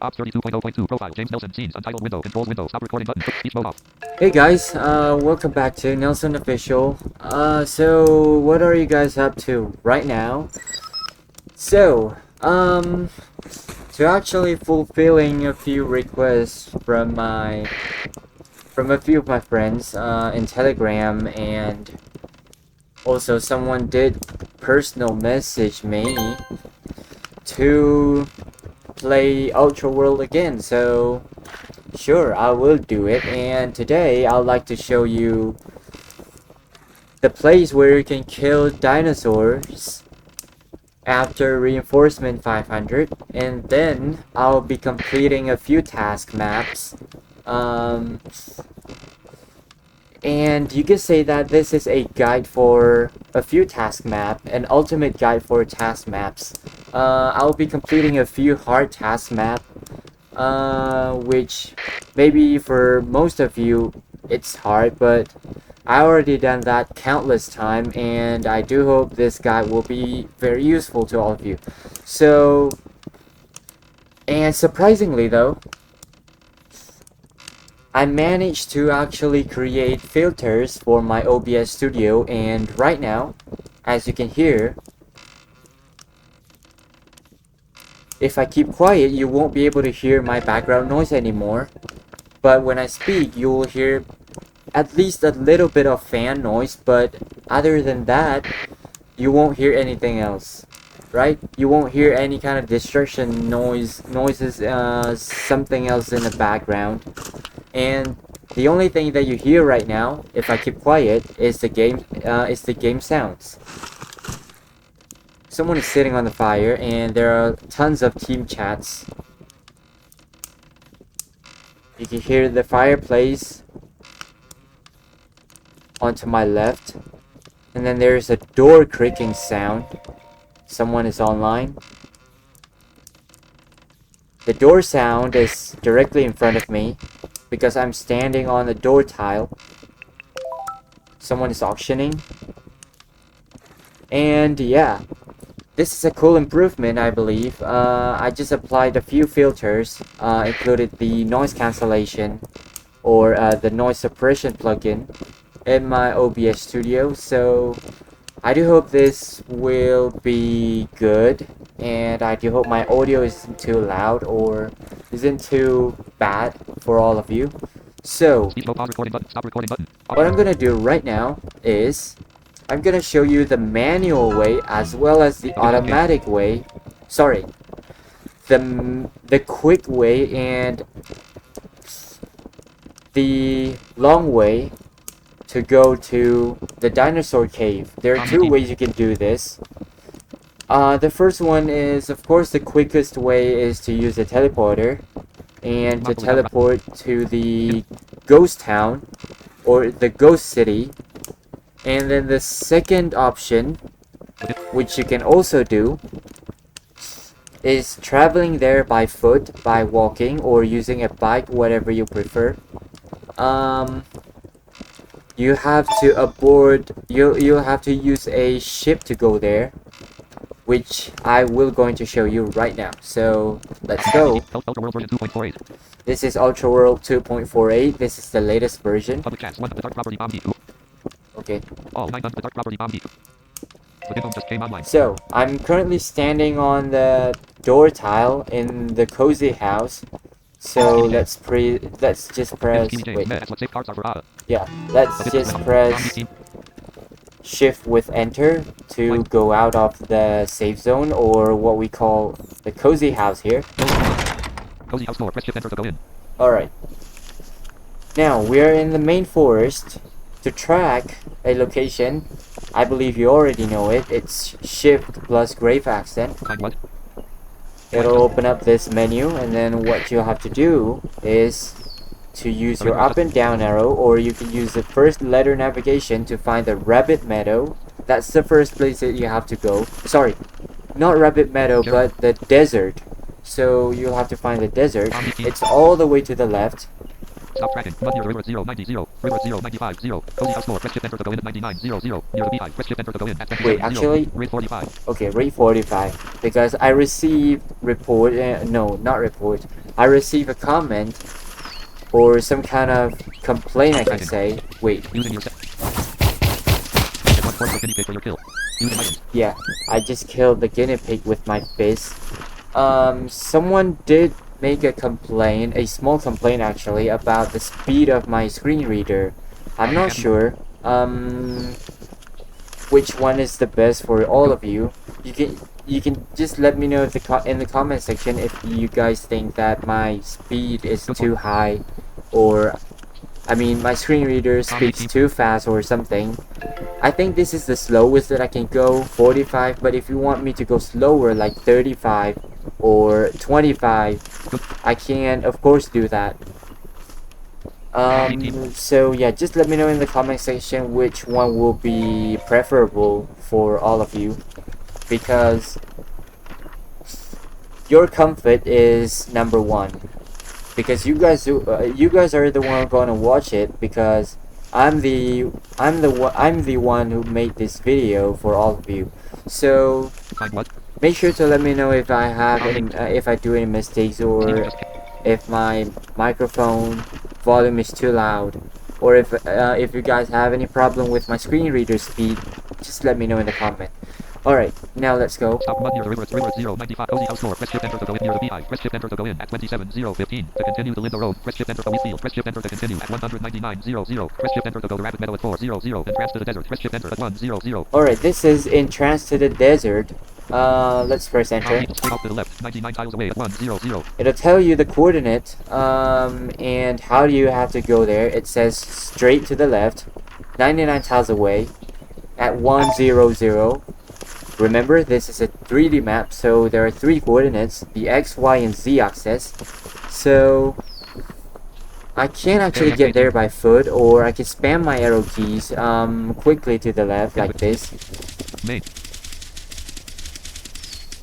Ops 32.0.2 profile. James Nelson scenes. Untitled window. Controls window. Stop recording button. Speech mode off. Hey guys, welcome back to Nelson Official. So what are you guys up to right now? So, to actually fulfilling a few requests from a few of my friends in Telegram, and also someone did personal message me to play Ultra World again. So sure, I will do it, and today I'd like to show you the place where you can kill dinosaurs after reinforcement 500, and then I'll be completing a few task maps. And you could say that this is a guide for a few task map, an ultimate guide for task maps. I'll be completing a few hard task map, which maybe for most of you it's hard, but I already done that countless time, and I do hope this guide will be very useful to all of you. So, and surprisingly though, I managed to actually create filters for my OBS studio, and right now, as you can hear, if I keep quiet, you won't be able to hear my background noise anymore. But when I speak, you will hear at least a little bit of fan noise, but other than that, you won't hear anything else, right? You won't hear any kind of distraction noises, something else in the background. And the only thing that you hear right now, if I keep quiet, is the game sounds. Someone is sitting on the fire, and there are tons of team chats. You can hear the fireplace onto my left, and then there's a door creaking sound. Someone is online. The door sound is directly in front of me because I'm standing on the door tile. Someone is auctioning. And yeah, this is a cool improvement, I believe. I just applied a few filters, included the noise cancellation or the noise suppression plugin in my OBS studio. So I do hope this will be good, and I do hope my audio isn't too loud or isn't too bad for all of you. So Speech mode. Pause recording button. Stop recording button. what I'm gonna do right now is I'm gonna show you the manual way as well as the automatic way. Sorry, the quick way and the long way to go to the dinosaur cave. There are two ways you can do this. The first one is, of course, the quickest way is to use a teleporter and to teleport to the ghost town or the ghost city. And then the second option, which you can also do, is traveling there by foot, by walking, or using a bike, whatever you prefer. You have to aboard, you'll have to use a ship to go there, which I will going to show you right now. So let's go. Ultra World version 2.48. This is Ultra World 2.48. This is the latest version. Public chats. 1. The dark property bomb heap. Okay. All 9 guns. The dark property bomb heap. The demo just came online. So I'm currently standing on the door tile in the cozy house. So let's just press. Wait. Yeah. Let's just press shift with enter to go out of the safe zone, or what we call the cozy house here. Cozy house floor. Press shift enter to go in. Alright. Now we are in the main forest. To track a location, I believe you already know it. It's shift plus grave accent. Find what? It'll open up this menu, and then what you'll have to do is to use your up and down arrow, or you can use the first letter navigation to find the rabbit meadow. That's the first place that you have to go. Sorry, not rabbit meadow, but the desert. So you'll have to find the desert. It's all the way to the left. Stop tracking. Mud near the river at 0, 90, 0. River at 0, 95, 0. Cozy house 4. Press shift enter to go in at 99, 0, 0. Near the beehive. Press shift enter to go in at 27, Wait, 0. actually, Rate 45. okay, rate 45. Because I received report, no, not report. I received a comment or some kind of complaint, I can say. Wait, Using your set. Get 1 point per guinea pig for your kill. Using items. yeah, I just killed the guinea pig with my fist. Someone did make a complaint, a small complaint actually, about the speed of my screen reader. I'm not sure, which one is the best for all of you. You can just let me know if in the comment section if you guys think that my speed is too high, or I mean my screen reader speaks too fast or something. I think this is the slowest that I can go, 45, but if you want me to go slower like 35 or 25, I can of course do that. So yeah, just let me know in the comment section which one will be preferable for all of you, because your comfort is number one, because you guys are the one gonna watch it, because I'm the one who made this video for all of you. So make sure to let me know if I have if I do any mistakes, or if my microphone volume is too loud, or if you guys have any problem with my screen reader speed, just let me know in the comment. Alright, now let's go. Stop mud near the river at 0, 95. Cozy house 4. Press shift enter to go in near the beehive. Press shift enter to go in at 27, 0, 15. To continue to Linda Road. Press shift enter to Wheatfield. Press shift enter to continue at 199, 0, 0. Press shift enter to go to Rabbit Meadow at 4, 0, 0. Entrance to the desert. Press shift enter at 1, 0, 0. Alright, this is Entrance to the Desert. Let's press enter. Straight off to the left. 99 tiles away at 1, 0, 0. It'll tell you the coordinate, and how do you have to go there. It says straight to the left, 99 tiles away, at 100. Remember, this is a 3D map, so there are 3 coordinates, the X, Y, and Z axis. So I can actually get there by foot, or I can spam my arrow keys quickly to the left like this. Main.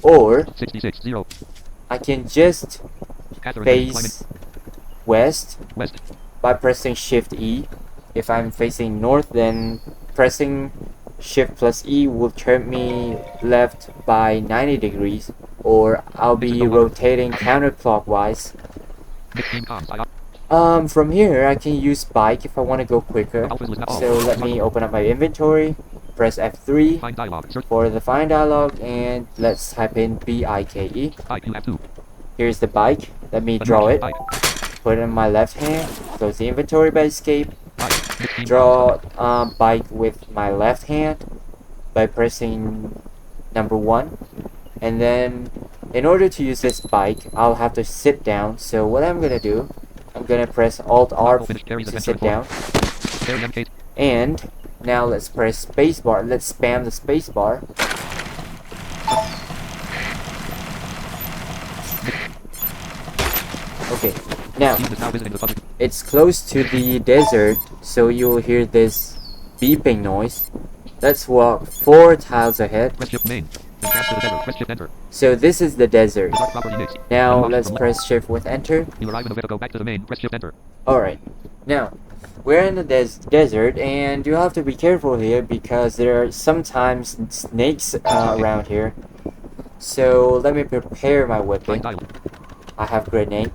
Or 66, 0. I can just face west by pressing Shift E. If I'm facing north, then pressing Shift plus E will turn me left by 90 degrees, or I'll be rotating counterclockwise. From here I can use bike if I want to go quicker. So let me open up my inventory, press F3 for the find dialog, and let's type in BIKE. Here's the bike. Let me draw it. Put it in my left hand. Close the inventory by escape. Draw bike with my left hand by pressing number 1, and then in order to use this bike I'll have to sit down. So what I'm gonna do, I'm gonna press Alt R to sit down, and now let's press spacebar. Let's spam the spacebar. Okay, now it's close to the desert, so you will hear this beeping noise. Let's walk 4 tiles ahead. So this is the desert. Now let's press shift with enter. Alright, now we're in the desert, and you have to be careful here because there are sometimes snakes around here. So let me prepare my weapon. I have grenades.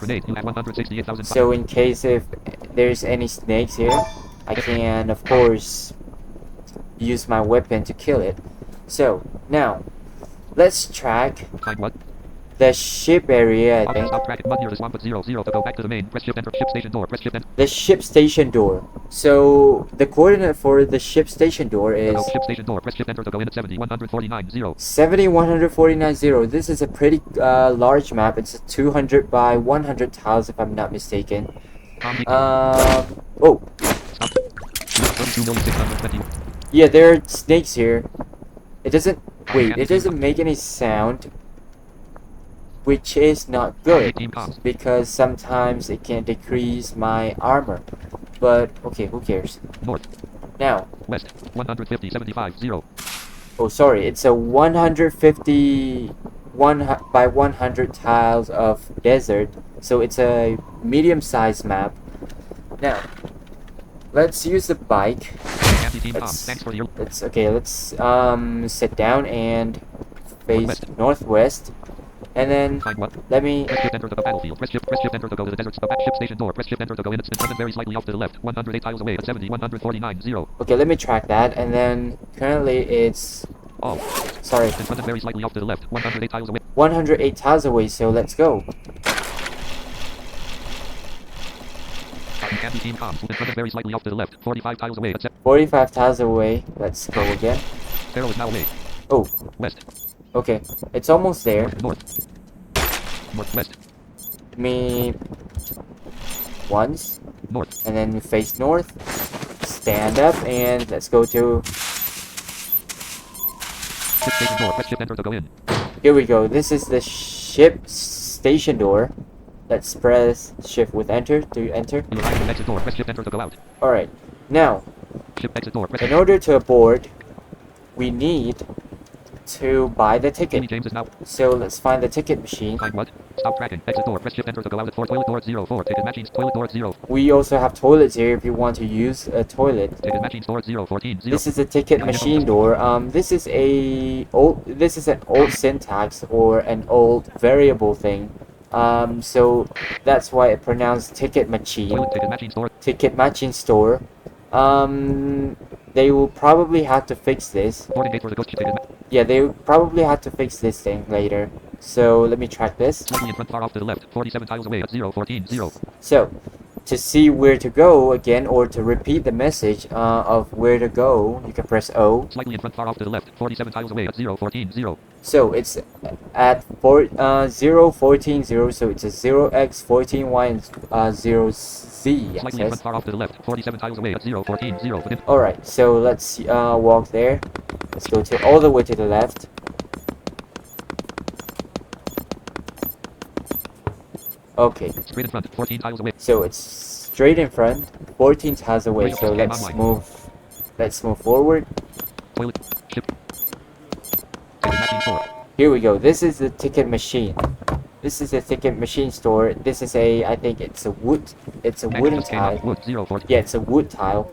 So in case if there's any snakes here, I can of course use my weapon to kill it. So now let's track the ship area, I think. The ship station door. So the coordinate for the ship station door is 70149. This is a pretty large map. It's a 200 by 100 tiles if I'm not mistaken. Oh. Yeah, there are snakes here. It doesn't make any sound, which is not good because sometimes it can decrease my armor. But okay, who cares? Now, west 150 75 0. Oh, sorry, it's a 150 by 100 tiles of desert, so it's a medium-sized map. Now, let's use the bike. Anti team Tom. Let's, Thanks for your let's sit down and face Northwest. northwest. And then Find what? let me Press shift enter to the battlefield. Press shift enter to go to the desert. Back ship station door. Press shift enter to go in. It's very slightly off to the left. 108 tiles away at 70, 149, 0. okay, let me track that. And then currently it's All. sorry, It's very slightly off to the left. 108 tiles away. 108 tiles away, so let's go. Anti team comms. It's very slightly off to the left. 45 tiles away at 45 tiles away. Let's go again. Arrow is now away. Oh, West. okay. It's almost there. North. Northwest. Me once, North. and then face north. Stand up, and let's go to. Ship station door. Press shift enter to go in. Here we go. This is the ship station door. Let's press shift with enter to enter. You arrive at exit door. Press shift enter to go out. Alright. Now, Ship exit door. Press in order to board, we need to buy the Amy ticket. James is now. So let's find the ticket machine. Find what? Stop tracking. Exit door. Press shift enter to go out at 4. Toilet door 04. Ticket machines. Toilet door 0. We also have toilets here if you want to use a toilet. Ticket machines door 014. 0. This is a ticket machine door. This is an old syntax or an old variable thing. So that's why it pronounced ticket machine. Toilet ticket machines door. Ticket matching store. They will probably have to fix this. Boarding gate for the ghost ship. Ticket Yeah, they will probably have to fix this thing later. So let me track this. slightly in front, far off to the left. 47 tiles away at 014. 0. So, to see where to go again, or to repeat the message of where to go, you can press O. Slightly in front, far off to the left. 47 tiles away at 014. 0. So it's at 014 0. So it's a 0x14y and 0z. Slightly in front, far off to the left. 47 tiles away at 014. 0. Within All right. So let's walk there. Let's go to all the way to the left. Okay. straight in front. 14 tiles away. So it's straight in front, 14 tiles away. Wait, So okay, let's online. move. Let's move forward. Toilet. Ship. Ticket machine store. Here we go. This is the ticket machine. This is a ticket machine store. This is a, I think it's a wood. It's a wooden Just came up. tile. Wood 04. Yeah, it's a wood tile.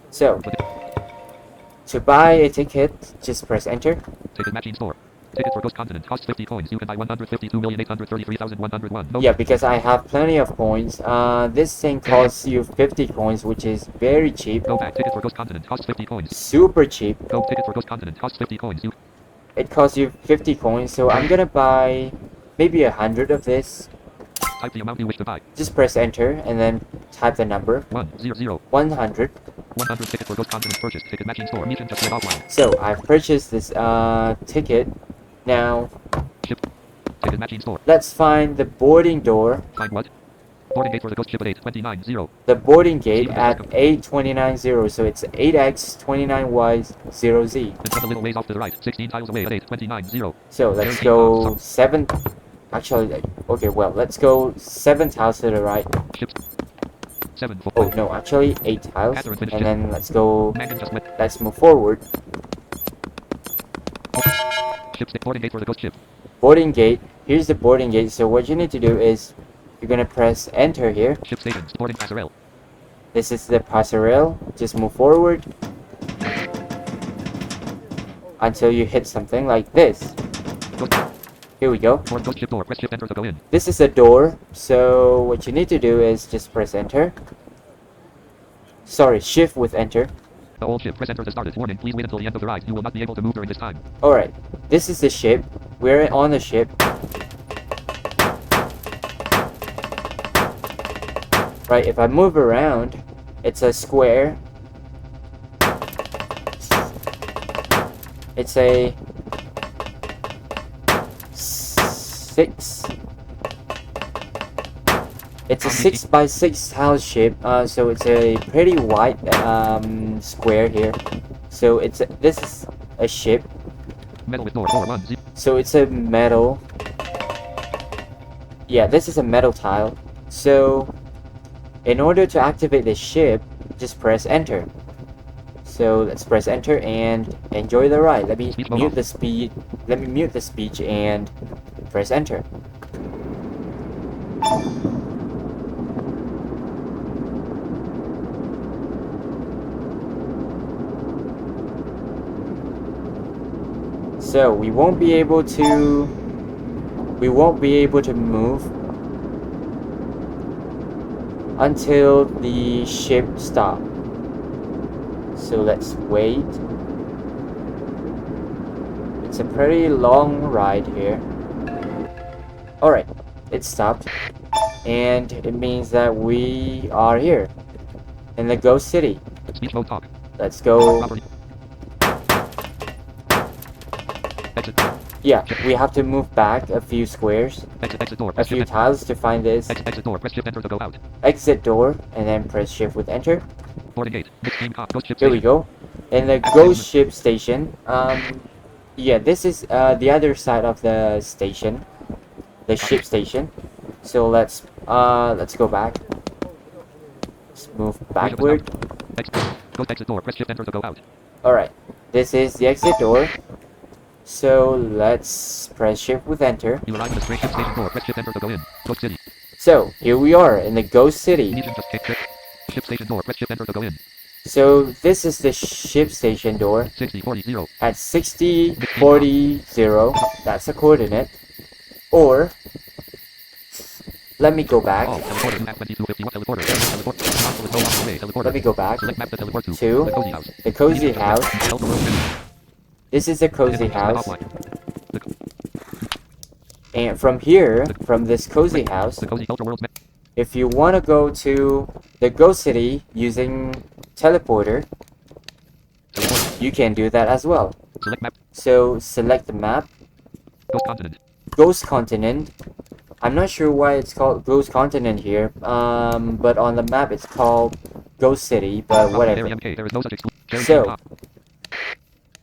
So to buy a ticket, just press enter. Ticket machine store. Ticket for Ghost Continent. Costs 50 coins. You can buy 152,833,101. No. Yeah, because I have plenty of coins. This thing costs you 50 coins, which is very cheap. Go back. Ticket for Ghost Continent. Costs 50 coins. Super cheap. Go. Ticket for Ghost Continent. Costs 50 coins. You. It costs you 50 coins, so I'm gonna buy maybe 100 of this. Type the amount you wish to buy. Just press enter and then type the number 100. 100. 100 ticket for Ghost Continent purchased. Ticket machine store. Mission just read outline. So I've purchased this ticket. Now Ship. Ticket machine store. let's find the boarding door. Find what? Boarding gate for the Ghost ship at 829. 0. The boarding gate at 8290. So it's 8x29y0z. It's just a little ways off to the right. 16 tiles away at 829. 0. So let's go 7. Actually, okay, well, let's go 7 tiles to the right. Ships. 7 4. Oh no, actually 8 tiles. Catherine finished And it. then let's go. Mangan just went. Let's move forward. Ship. Boarding gate for the Ghost ship. Boarding gate. Here's the boarding gate. So what you need to do is you're gonna press enter here. Ship stations. Boarding passerelle. This is the passerelle. Just move forward until you hit something like this. Ghost. Here we go. Board Ghost ship door. Press shift enter to go in. This is a door. So what you need to do is just press enter. Sorry, shift with enter. The old ship. Press enter to start it. Warning. Please wait until the end of the ride. You will not be able to move during this time. Alright, this is the ship. We're on the ship. Right, if I move around, it's a square. It's a 6. It's a 6x6 tile ship, so it's a pretty wide square here. So this is a ship. Metal with door 410. So it's a metal. Yeah, this is a metal tile. So in order to activate the ship, just press enter. So let's press enter and enjoy the ride. Let me mute the speed. Let me mute the speech and press enter. So we won't be able to move until the ship stops. So let's wait. It's a pretty long ride here. Alright, it stopped. And it means that we are here in the Ghost City. Speech mode talk. Let's go. Property. Exit. Yeah, we have to move back a few squares, Exit door. a Press few shift. tiles to find this Exit door. Press shift enter to go out. exit door, and then press shift with enter. Boarding gate. Mixed game cop. Ghost ship Here we station. go. In the Ghost Ship Station. Yeah, this is the other side of the station, the ship station. So let's go back. Let's move backward. Exit. Ghost exit door. Press shift enter to go out. Alright, this is the exit door. So let's press shift with enter. You arrive in the straight ship station door. Press shift enter to go in. Ghost city. So here we are in the Ghost City. Legion just take trip. Ship station door. Press shift enter to go in. So this is the ship station door 6040. at 6040. That's a coordinate. Or let me go back. Oh, teleporter. Map 2251. Teleporter. Teleport. Console is no longer away. Teleporter. Let me go back Select map to teleport to. to The cozy house. the cozy Legion just house. left. Help the world finish. This is the cozy Select house. offline. And from here, from this cozy house, The cozy Ultra World's map. if you want to go to the Ghost City using teleporter, Teleporter. you can do that as well. Select map. So select the map, Ghost continent. Ghost Continent. I'm not sure why it's called Ghost Continent here, but on the map it's called Ghost City, but whatever. Area MK. There is no such exclusion. So,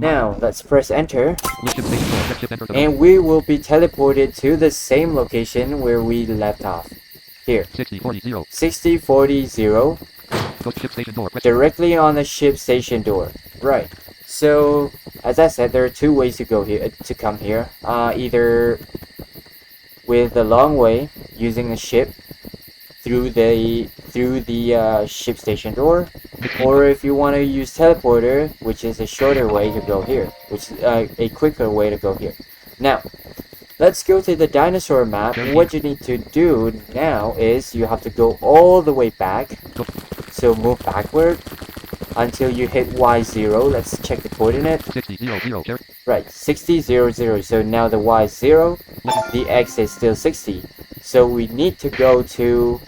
now let's press enter, Lift ship station door. Press shift enter to go. and we will be teleported to the same location where we left off. Here, 6040. 6040, Ghost ship station door. Press directly on the ship station door. Right. So, as I said, there are two ways to go here, to come here. Either with the long way, using the ship through the ship station door, or if you want to use teleporter, which is a shorter way to go here, which is a quicker way to go here. Now, let's go to the dinosaur map. What you need to do now is you have to go all the way back. So move backward until you hit Y0. Let's check the coordinate. 6000. Right, 6000. So now the Y is 0, the X is still 60. So we need to go to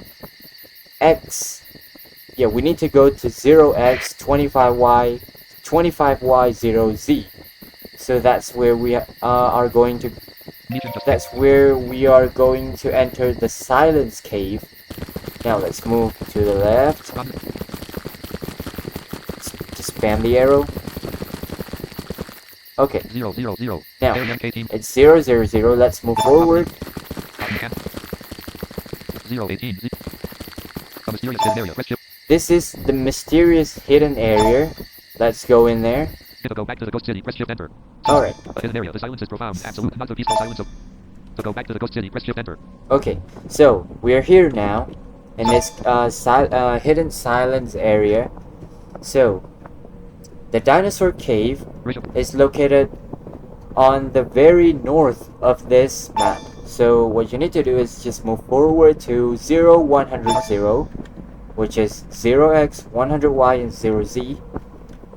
X. Yeah, we need to go to 0x 25y 25y0z. So that's where we are going to. That's where we are going to enter the Silence Cave. Now let's move to the left. Just spam the arrow. Okay. 000. Now Area MK team. it's 000. Let's move forward. 018. A mysterious hidden area. Press shift. This is the mysterious hidden area. Let's go in there. To go back to the ghost city. Press shift enter. Alright. A hidden area. The silence is profound. Absolute. Not the peaceful silence of. To go back to the ghost city. Press shift enter. Okay. So we are here now in this hidden silence area. So the dinosaur cave is located on the very north of this map. So what you need to do is just move forward to 0100, which is 0x, 100y, and 0z,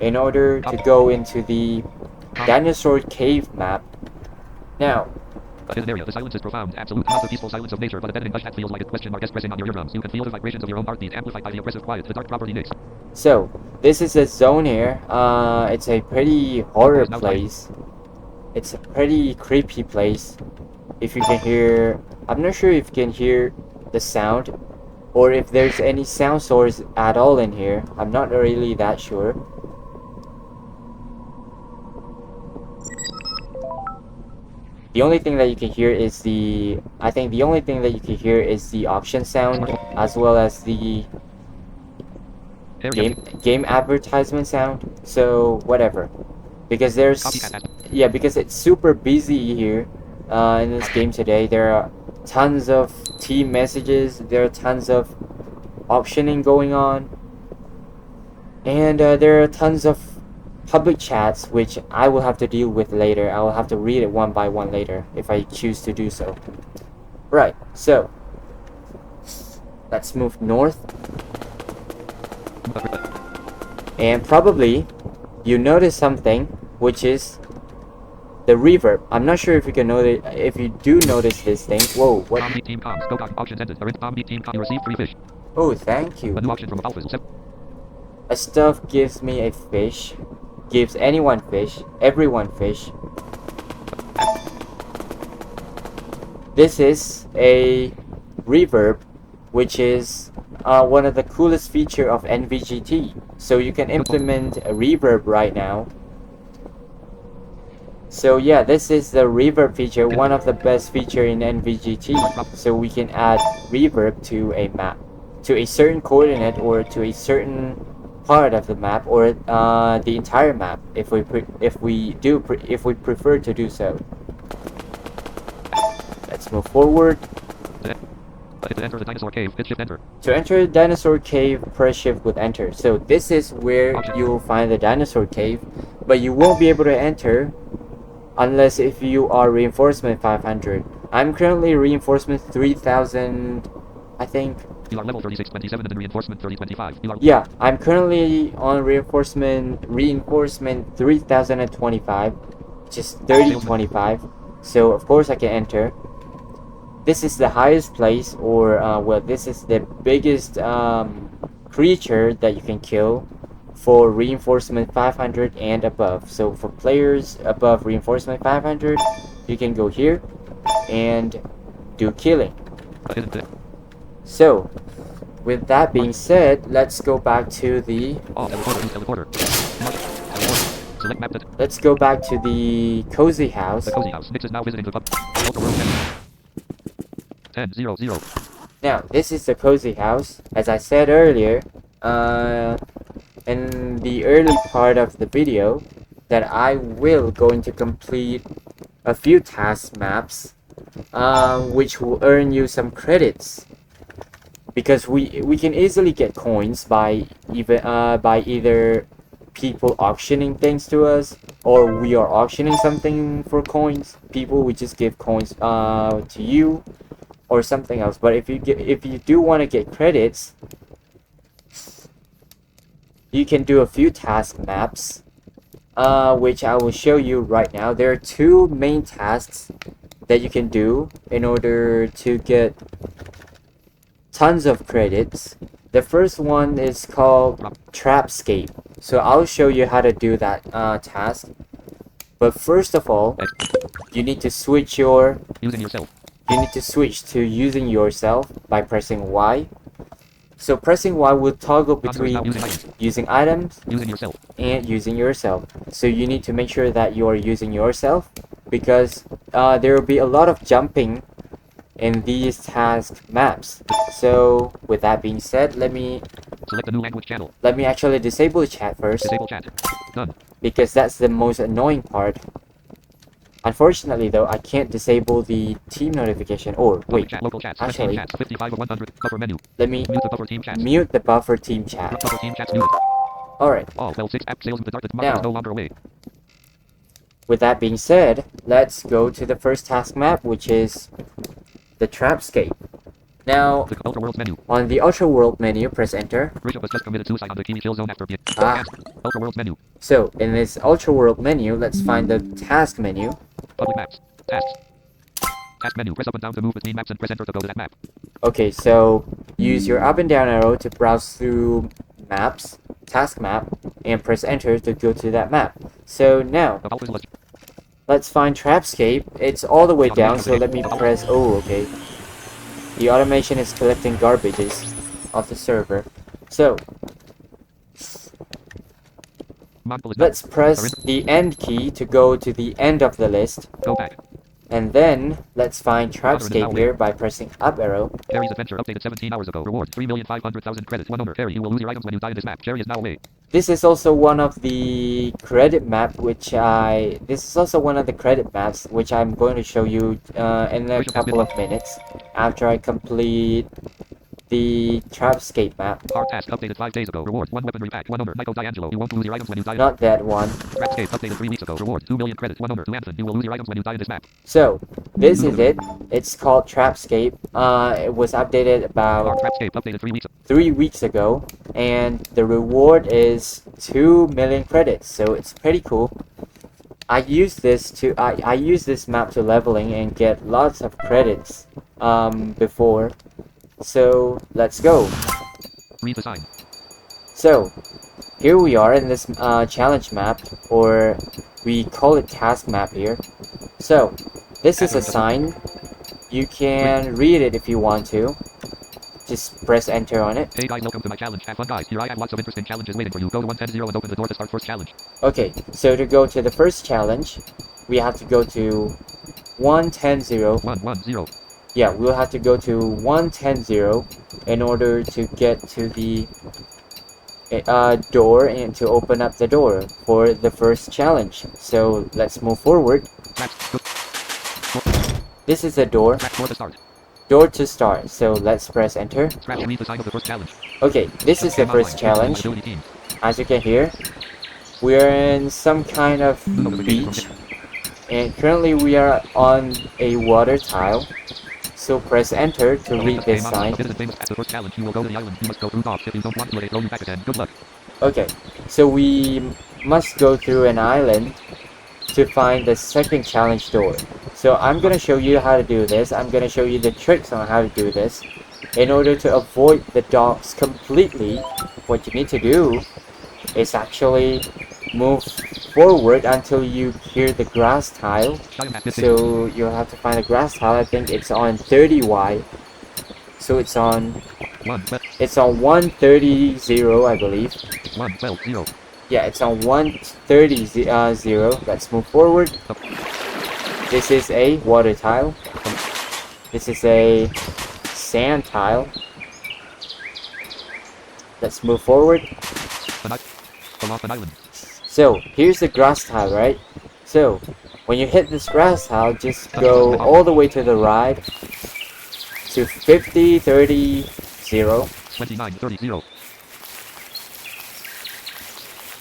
in order to go into the dinosaur cave map. Now, A hidden area. The silence is profound. Absolute. Not the peaceful silence of nature, but a deadening hush that feels like a question mark pressing on your eardrums. You can feel the vibrations of your own heartbeat amplified by the oppressive quiet. The dark property makes. so this is a zone here. It's a pretty horror place. It's a pretty creepy place. If you can hear, I'm not sure if you can hear the sound, or if there's any sound source at all in here. I'm not really that sure. The only thing that you can hear is the auction sound, as well as the game advertisement sound. So whatever, because because it's super busy here in this game today. There are tons of team messages, there are tons of auctioning going on, and there are tons of public chats, which I will have to deal with later. I will have to read it one by one later if I choose to do so. Right, so let's move north. And probably you notice something, which is the reverb. I'm not sure if you can notice, if you do notice this thing. Whoa, what? Palm Beat Team Comms. Go doc. Auctions ended. Palm Beat Team Comms. You received 3 fish. Oh, thank you. A new auction from Alphas. A stuff gives me a fish, gives anyone fish, everyone fish. This is a reverb, which is one of the coolest feature of NVGT. So you can implement a reverb right now. So yeah, this is the reverb feature, one of the best feature in NVGT. So we can add reverb to a map, to a certain coordinate, or to a certain part of the map, or the entire map, if we prefer to do so. Let's move forward. To enter the dinosaur cave, hit shift enter. To enter the dinosaur cave, press shift with enter. So this is where you will find the dinosaur cave, but you won't be able to enter unless if you are reinforcement 500. I'm currently reinforcement 3000, I think. You are level 3627 and then reinforcement 3025. Yeah, I'm currently on reinforcement 3025, which is 3025. So of course I can enter. This is the highest place, or well, this is the biggest creature that you can kill for reinforcement 500 and above. So for players above reinforcement 500, you can go here and do killing. So with that being said, let's go back to the let's go back to the cozy house. The cozy house. Nix is now visiting the pub. 10-0-0. Now, this is the cozy house. As I said earlier, in the early part of the video, that I will going to complete a few task maps, which will earn you some credits. Because we can easily get coins by either people auctioning things to us, or we are auctioning something for coins. People will just give coins to you, or something else. But if you do want to get credits, you can do a few task maps, which I will show you right now. There are two main tasks that you can do in order to get tons of credits. The first one is called Trapscape. So I'll show you how to do that task. But first of all, you need to switch your You need to switch to using yourself by pressing Y. So pressing Y will toggle between using items and using yourself. So you need to make sure that you are using yourself, because there will be a lot of jumping in these task maps. So with that being said, let me select the new language channel. Let me actually disable the chat first. Disable chat. Done. Because that's the most annoying part. Unfortunately though, I can't disable the team notification. Or wait, local chats, actually, chats, 55 of 100, buffer menu. Let me mute the buffer team chats. Mute the buffer team chat. Buffer team chats muted. Alright. All level 6 app sales with the dark Now, is no longer away. With that being said, let's go to the first task map, which is the Trapscape. Now, the Ultra Worlds menu. On the Ultra World menu, press enter. Bishop has just committed suicide on the Kimi kill zone after being Ultra Worlds menu. So, in this Ultra World menu, let's find the task menu. Public maps. Tasks. Task menu. Press up and down to move between maps and press enter to go to that map. Okay, so use your up and down arrow to browse through maps, task map, and press enter to go to that map. So now, let's find Trapscape. It's all the way down, so let me press... Oh, okay. The automation is collecting garbages off the server. So, let's press the end key to go to the end of the list. Go back. And then, let's find Trapscape here by pressing up arrow. Cherry's adventure updated 17 hours ago. Reward 3,500,000 credits. One owner. Cherry, you will lose your items when you die in this map. Cherry is now away. This is also one of the credit map which I'm going to show you in a couple of minutes after I complete the Trapscape map. Hard task updated 5 days ago. Reward 1 weaponry pack. 1 owner Michael D'Angelo. You won't lose your items when you die. Not that one. Trapscape updated 3 weeks ago. Reward 2 million credits. 1 owner to Anson. You will lose your items when you die in this map. So, this is it. It's called Trapscape. It was updated about Hard Trapscape updated 3 weeks. 3 weeks ago, and the reward is 2 million credits. So it's pretty cool. I use this map to leveling and get lots of credits before. So let's go. Read the sign. So here we are in this challenge map, or we call it task map here. So this is a sign. You can read it if you want to. Just press enter on it. Hey guys, welcome to my challenge. Have fun guys. Here I have lots of interesting challenges waiting for you. Go to 110 and open the door to start first challenge. Okay, so to go to the first challenge, we have to go to 110. 110. Yeah, we'll have to go to 110 in order to get to the door and to open up the door for the first challenge. So let's move forward. This is the door. Door to start. Door to start. So let's press enter. Scratch read the sign of the first challenge. Okay, this is the first challenge. As you can hear, we're in some kind of beach, and currently we are on a water tile. So press enter to read this sign. This is famous at the first challenge. You will go to the island. You must go through docks. If you don't want to, they throw you back again. Good luck. Okay, so we must go through an island to find the second challenge door. So I'm gonna show you how to do this. I'm gonna show you the tricks on how to do this. In order to avoid the docks completely, what you need to do is actually move forward until you hear the grass tile. So you'll have to find the grass tile. I think it's on 30Y. So it's on 130, I believe. 112. Yeah, it's on 130. Let's move forward. This is a water tile. This is a sand tile. Let's move forward. So here's the grass tile, right? So when you hit this grass tile, just go all the way to the right to 50, 30, 0. 29, 30, 0.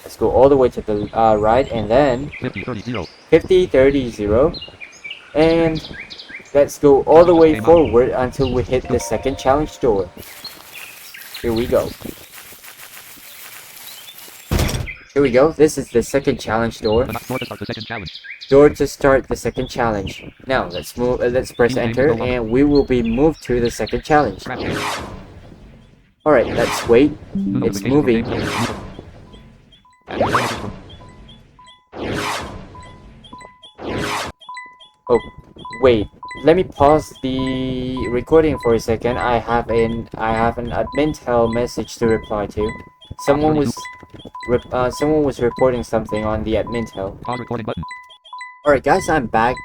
Let's go all the way to the right, and then 50, 30, 0. 50, 30, 0. And let's go all the way forward until we hit the second challenge door. Here we go. Here we go. This is the second challenge door. Door to start the second challenge. Door to start the second challenge. Now let's move. Let's press enter, and we will be moved to the second challenge. All right, let's wait. It's moving. Oh, wait. Let me pause the recording for a second. I have an admin tell message to reply to. Someone was reporting something on the admin tell. Pause recording button. All right, guys, I'm back.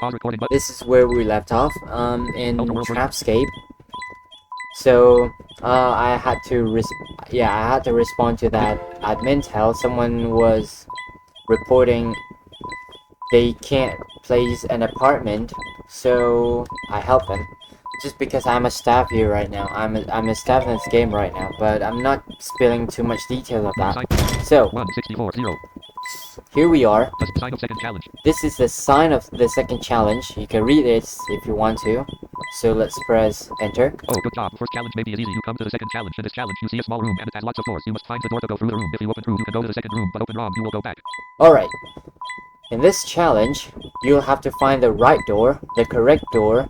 Pause recording button. This is where we left off. In Trapscape. So, I had to respond to that admin tell. Someone was reporting they can't place an apartment, so I help them. Just because I'm a staff here right now. I'm a staff in this game right now, but I'm not spilling too much detail of that. So 164, 0. Here we are. The sign of second challenge. This is the sign of the second challenge. You can read it if you want to. So let's press enter. Oh, good job. First challenge maybe is easy. You come to the second challenge. In this challenge, you see a small room and it has lots of doors. You must find the door to go through the room. If you open through, you can go to the second room, but open wrong, you will go back. Alright. In this challenge, you'll have to find the right door, the correct door,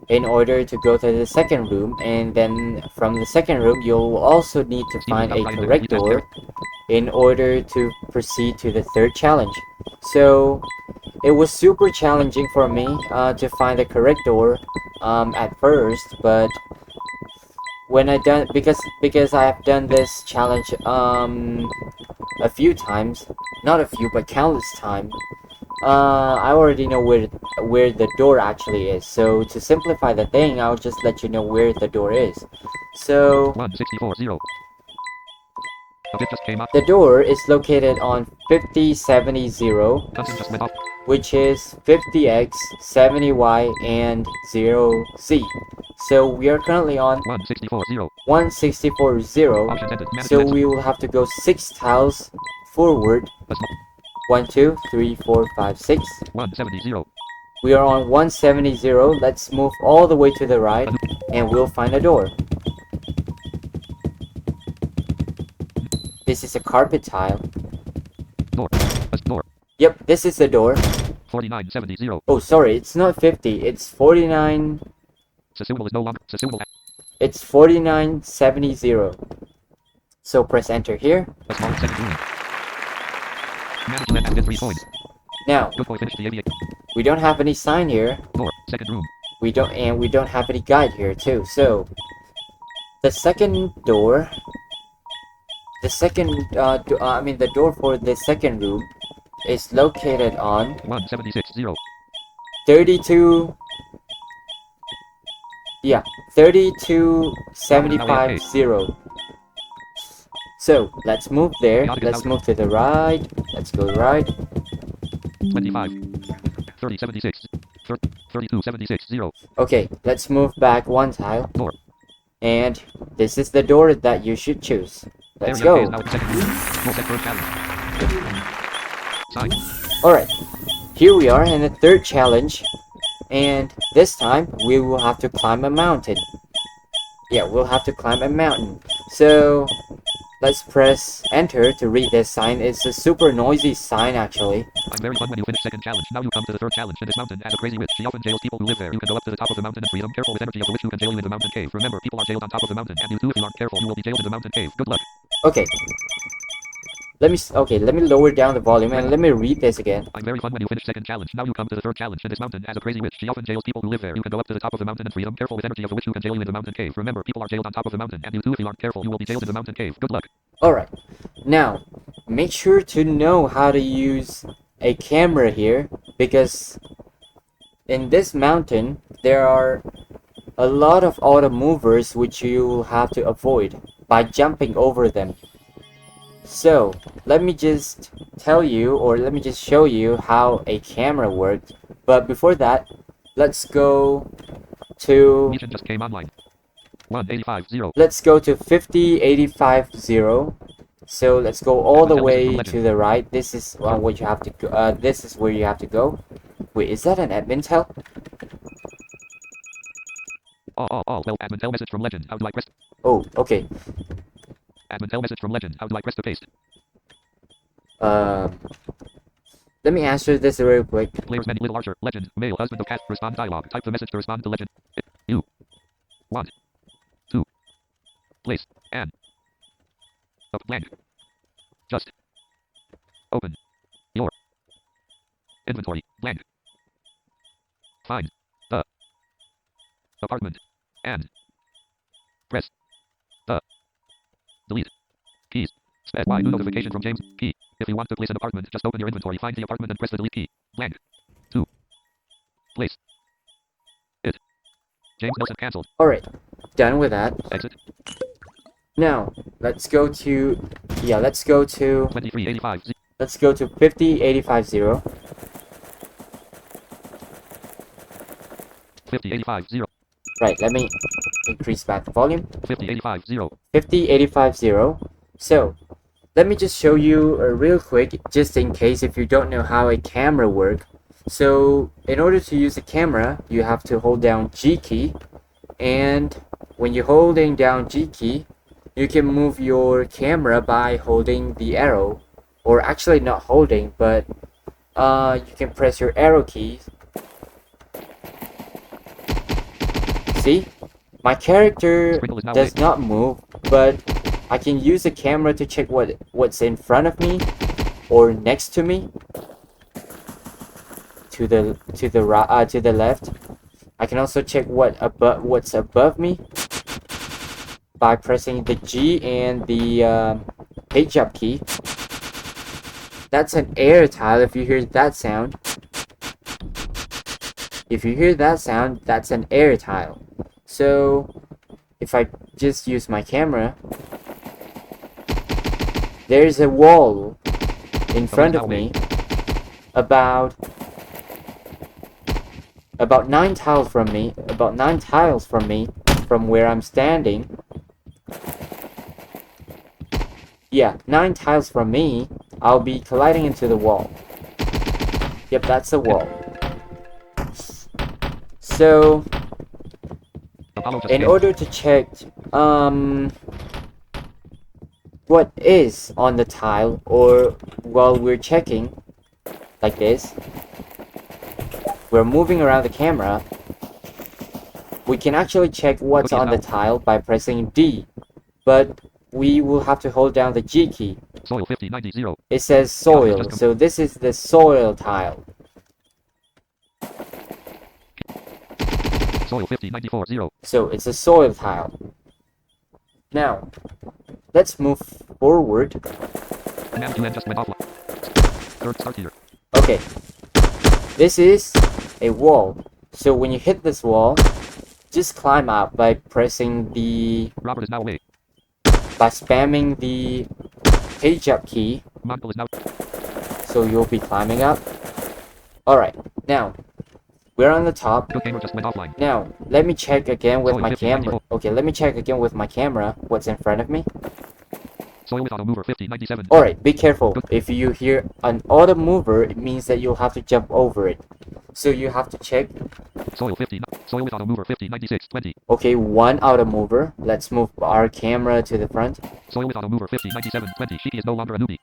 in order to go to the second room, and then from the second room, you'll also need to find a correct door in order to proceed to the third challenge. So, it was super challenging for me to find the correct door at first, but when I done because I have done this challenge a few times, not a few but countless times, I already know where the door actually is. So to simplify the thing, I'll just let you know where the door is. So 164, 0. A bit just came up. The door is located on 5070, Something just went off. which is 50x, 70y, and 0z. So we are currently on 164.0. 164.0. Options ended. Manage So events. we will have to go 6 tiles forward. A small 1, 2, 3, 4, 5, 6. 170.0. We are on 170. Let's move all the way to the right, and we'll find a door. This is a carpet tile. Door. A door. Yep, this is the door. 49.70.0. Oh, sorry, it's not 50. It's 49. Sassumal is no longer. Sassumal. It's 4970. So press enter here. A small second room. Manage event added 3 coins. Now, Good boy finished the aviate. we don't have any sign here. Door. Second room. We don't have any guide here too. So the second door, the door for the second room is located on 176.0. 32. Yeah, 3275.0. So let's move there. Let's move to the right. Let's go right. 25. 30.76. 32.76.0. Okay, let's move back one tile. Door. And this is the door that you should choose. Let's Area is go. now in second room. Roll set first challenge. Sign. Alright, here we are in the third challenge. And this time, we will have to climb a mountain. Yeah, we'll have to climb a mountain. So, let's press enter to read this sign. It's a super noisy sign actually. I'm very fun when you finish second challenge. Now you come to the third challenge. In this mountain has a crazy witch. She often jails people who live there. You can go up to the top of the mountain and free them. Careful with energy of the witch who can jail you in the mountain cave. Remember, people are jailed on top of the mountain, and you too, if you aren't careful, you will be jailed in the mountain cave. Good luck. Okay. Let me lower down the volume and let me read this again. I'm very fun when you finish second challenge. Now you come to the third challenge. In this mountain has a crazy witch. She often jails people who live there. You can go up to the top of the mountain and free them. Careful with energy of the witch who can jail you in the mountain cave. Remember, people are jailed on top of the mountain, and you too, if you aren't careful, you will be jailed in the mountain cave. Good luck. Alright. Now, make sure to know how to use a camera here, because in this mountain, there are a lot of auto movers which you will have to avoid by jumping over them. So, let me just tell you, or let me just show you how a camera works. But before that, let's go to Mission just came online. 185.0. let's go to 5085.0. So let's go all the way to the right. This is what you have to go. This is where you have to go. Wait, is that an admin tell? Well, admin tell message from legend. How do I press? Oh, okay. Admin tell message from legend. How do I press to paste? Let me answer this real quick. Players menu little archer. Legend. Male husband of cat. Respond dialogue. Type the message to respond to legend. You. Want. To. Place. And. Up blank. Just. Open. Your. Inventory. Blank. Find. The. Apartment. And. Press. The. Delete. Keys. Sped Y. New notification from James. Key. If you want to place an apartment, just open your inventory, find the apartment and press the delete key. Blank. 2. Place. It. James Nelson cancelled. Alright, done with that. Exit. Now, let's go to 2385. let's go to 5085.0. 5085.0. Right, let me increase back the volume. 5085.0. 5085.0. So, let me just show you real quick, just in case if you don't know how a camera works. So, in order to use a camera, you have to hold down G key, and when you're holding down G key, you can move your camera by holding the arrow, or actually not holding, but you can press your arrow keys. See? My character does not move, but I can use the camera to check what's in front of me or next to me. To the right, to the left. I can also check what's above me by pressing the G and the page up key. That's an air tile. If you hear that sound, that's an air tile. So if I just use my camera, there's a wall in front of me about 9 tiles from me, from where I'm standing. Yeah, 9 tiles from me, I'll be colliding into the wall. Yep, that's a wall. So, in order to check what is on the tile, or while we're checking like this, we're moving around the camera, we can actually check what's on the tile by pressing D, but we will have to hold down the G key. Soil 5090 0. It says soil, so this is the soil tile. Soil 5094 0. So it's a soil tile. Now, let's move forward. Command UN just went offline. Third start here. Okay, this is a wall. So when you hit this wall, just climb up by pressing the... Robert is now away. by spamming the page up key. Monkel is now. So you'll be climbing up. Alright, now, we're on the top. Good gamer just went offline. Now, let me check again with Soil my 50, camera. 94. Okay, let me check again with my camera what's in front of me. Soil with auto mover 5097. Alright, be careful. If you hear an auto mover, it means that you'll have to jump over it. So you have to check. Soil 50. Soil with auto mover 5096 20. Okay, one auto mover. Let's move our camera to the front. Soil with auto mover 5097 20. Shiki is no longer a newbie.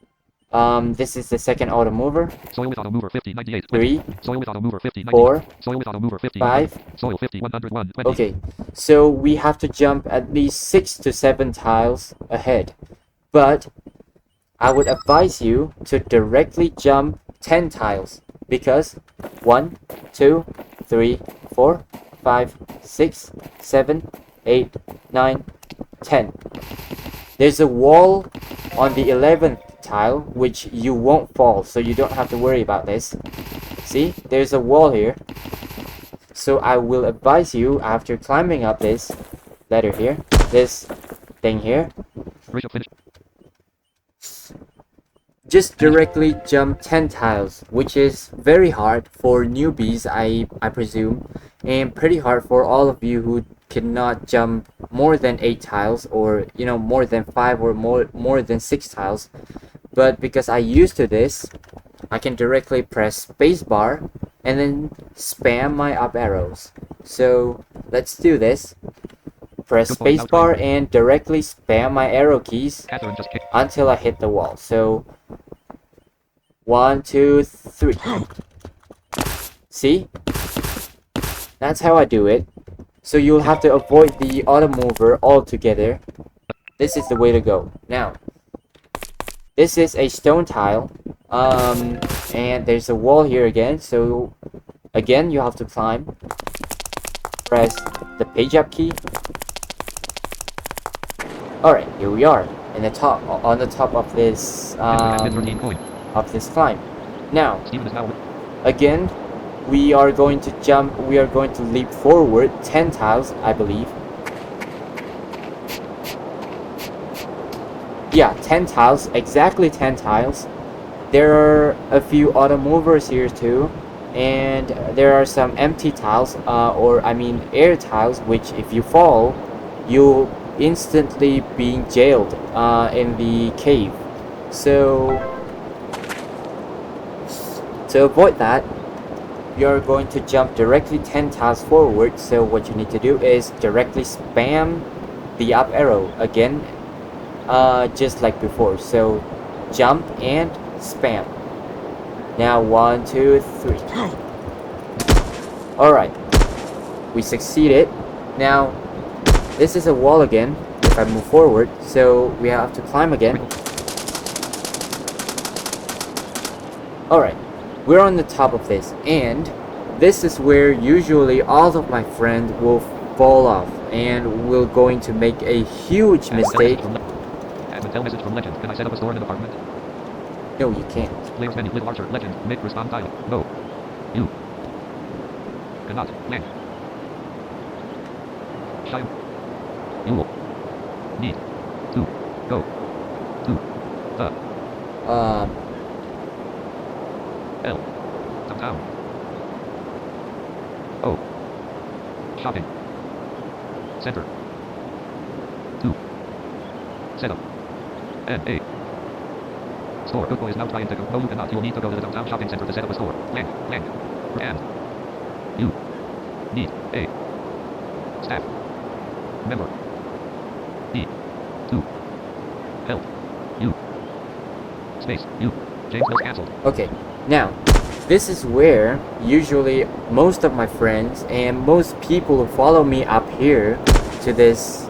This is the second auto mover. Soil with auto mover 5098 20. 3, Soil with auto mover 5090. 4, Soil with auto mover 50. 5. Soil 5101 20. Okay, so we have to jump at least 6 to 7 tiles ahead. But I would advise you to directly jump 10 tiles, because 1, 2, 3, 4, 5, 6, 7, 8, 9, 10. There's a wall on the 11th tile which you won't fall, so you don't have to worry about this. See, there's a wall here. So I will advise you, after climbing up this ladder here, this thing here, Ratio finish. just directly jump 10 tiles, which is very hard for newbies, I presume, and pretty hard for all of you who cannot jump more than 8 tiles, or you know, more than 5 or more than 6 tiles. But because I used to this, I can directly press spacebar and then spam my up arrows. So let's do this. Press spacebar and directly spam my arrow keys Catherine just kicked. until I hit the wall. So 1, 2, 3. See? That's how I do it. So you'll have to avoid the auto mover altogether. This is the way to go. Now, this is a stone tile. And there's a wall here again. So again, you have to climb. Press the page up key. Alright, here we are in the top, on the top of this climb. Now, Steven is now. again, we are going to jump, we are going to leap forward 10 tiles, I believe. Yeah, 10 tiles, exactly 10 tiles. There are a few auto movers here too, and there are some empty tiles, or I mean air tiles, which if you fall, you'll instantly being jailed in the cave. So to avoid that, you're going to jump directly 10 tiles forward. So what you need to do is directly spam the up arrow again, just like before. So jump and spam. Now 1, 2, 3. Alright, we succeeded. Now this is a wall again if I move forward, so we have to climb again. Alright, we're on the top of this, and this is where usually all of my friends will fall off, and we're going to make a huge mistake. Tell message from Legend. Can I set up a store in an apartment? No, you can't. Players menu, live Archer, Legend, make respond dial. No. You. Cannot. Blank. Shine. You will. Need. To. Go. To. Um, L. Downtown. O. Shopping. Center. 2. Setup. N. A. Store. Good boy is now trying to go. No, you cannot. You will need to go to the downtown shopping center to set up a store. Blank. Blank. And. You. Need. A. Staff. Member. E. 2. Help. You. Space. You. James Mills cancelled. okay, now, this is where usually most of my friends and most people who follow me up here to this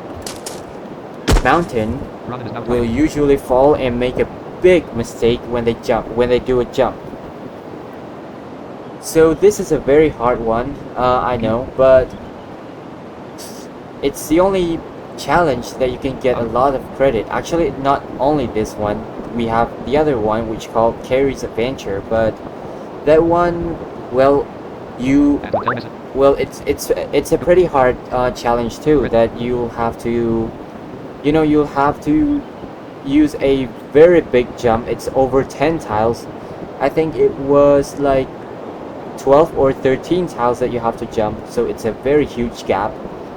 mountain Robin is now will trying. usually fall and make a big mistake when they jump, when they do a jump. So this is a very hard one, I know, but it's the only challenge that you can get a lot of credit. Actually, not only this one, we have the other one which called Carrie's Adventure, but that one, well, you And hotel visit. well, it's a pretty hard challenge too. That you'll have to, you'll have to use a very big jump. It's over 10 tiles. I think it was like 12 or 13 tiles that you have to jump. So it's a very huge gap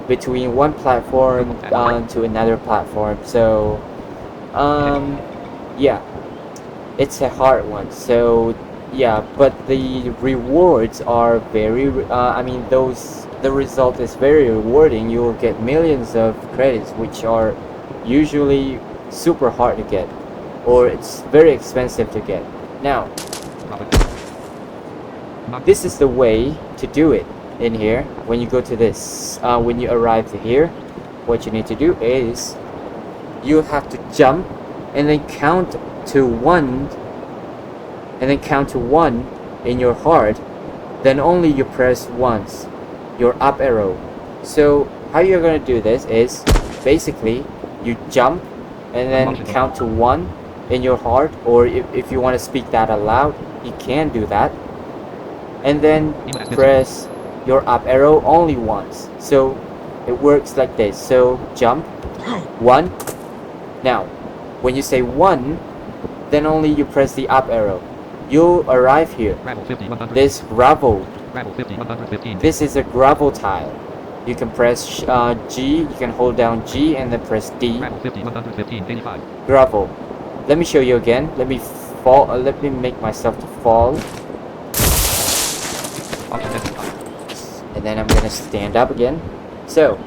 between one platform to another platform. So, yeah, it's a hard one. So yeah, but the rewards are very the result is very rewarding. You will get millions of credits, which are usually super hard to get, or it's very expensive to get. Now, Robin. Not this is the way to do it in here. When you go to this, when you arrive here, what you need to do is you have to jump and then count to one, in your heart. Then only you press once your up arrow. So how you're gonna do this is basically you jump and then count to 1 in your heart, or if you want to speak that aloud, you can do that, and then press your up arrow only once. So it works like this. So jump 1. Now when you say 1, then only you press the up arrow. You'll arrive here. gravel 50, 100. This gravel, Gravel 50, 115. this is a gravel tile. You can press G, you can hold down G and then press D. Gravel 50, 115, 85. Gravel. Let me show you again. Let me fall. Let me make myself to fall, Option S. and then I'm gonna stand up again. So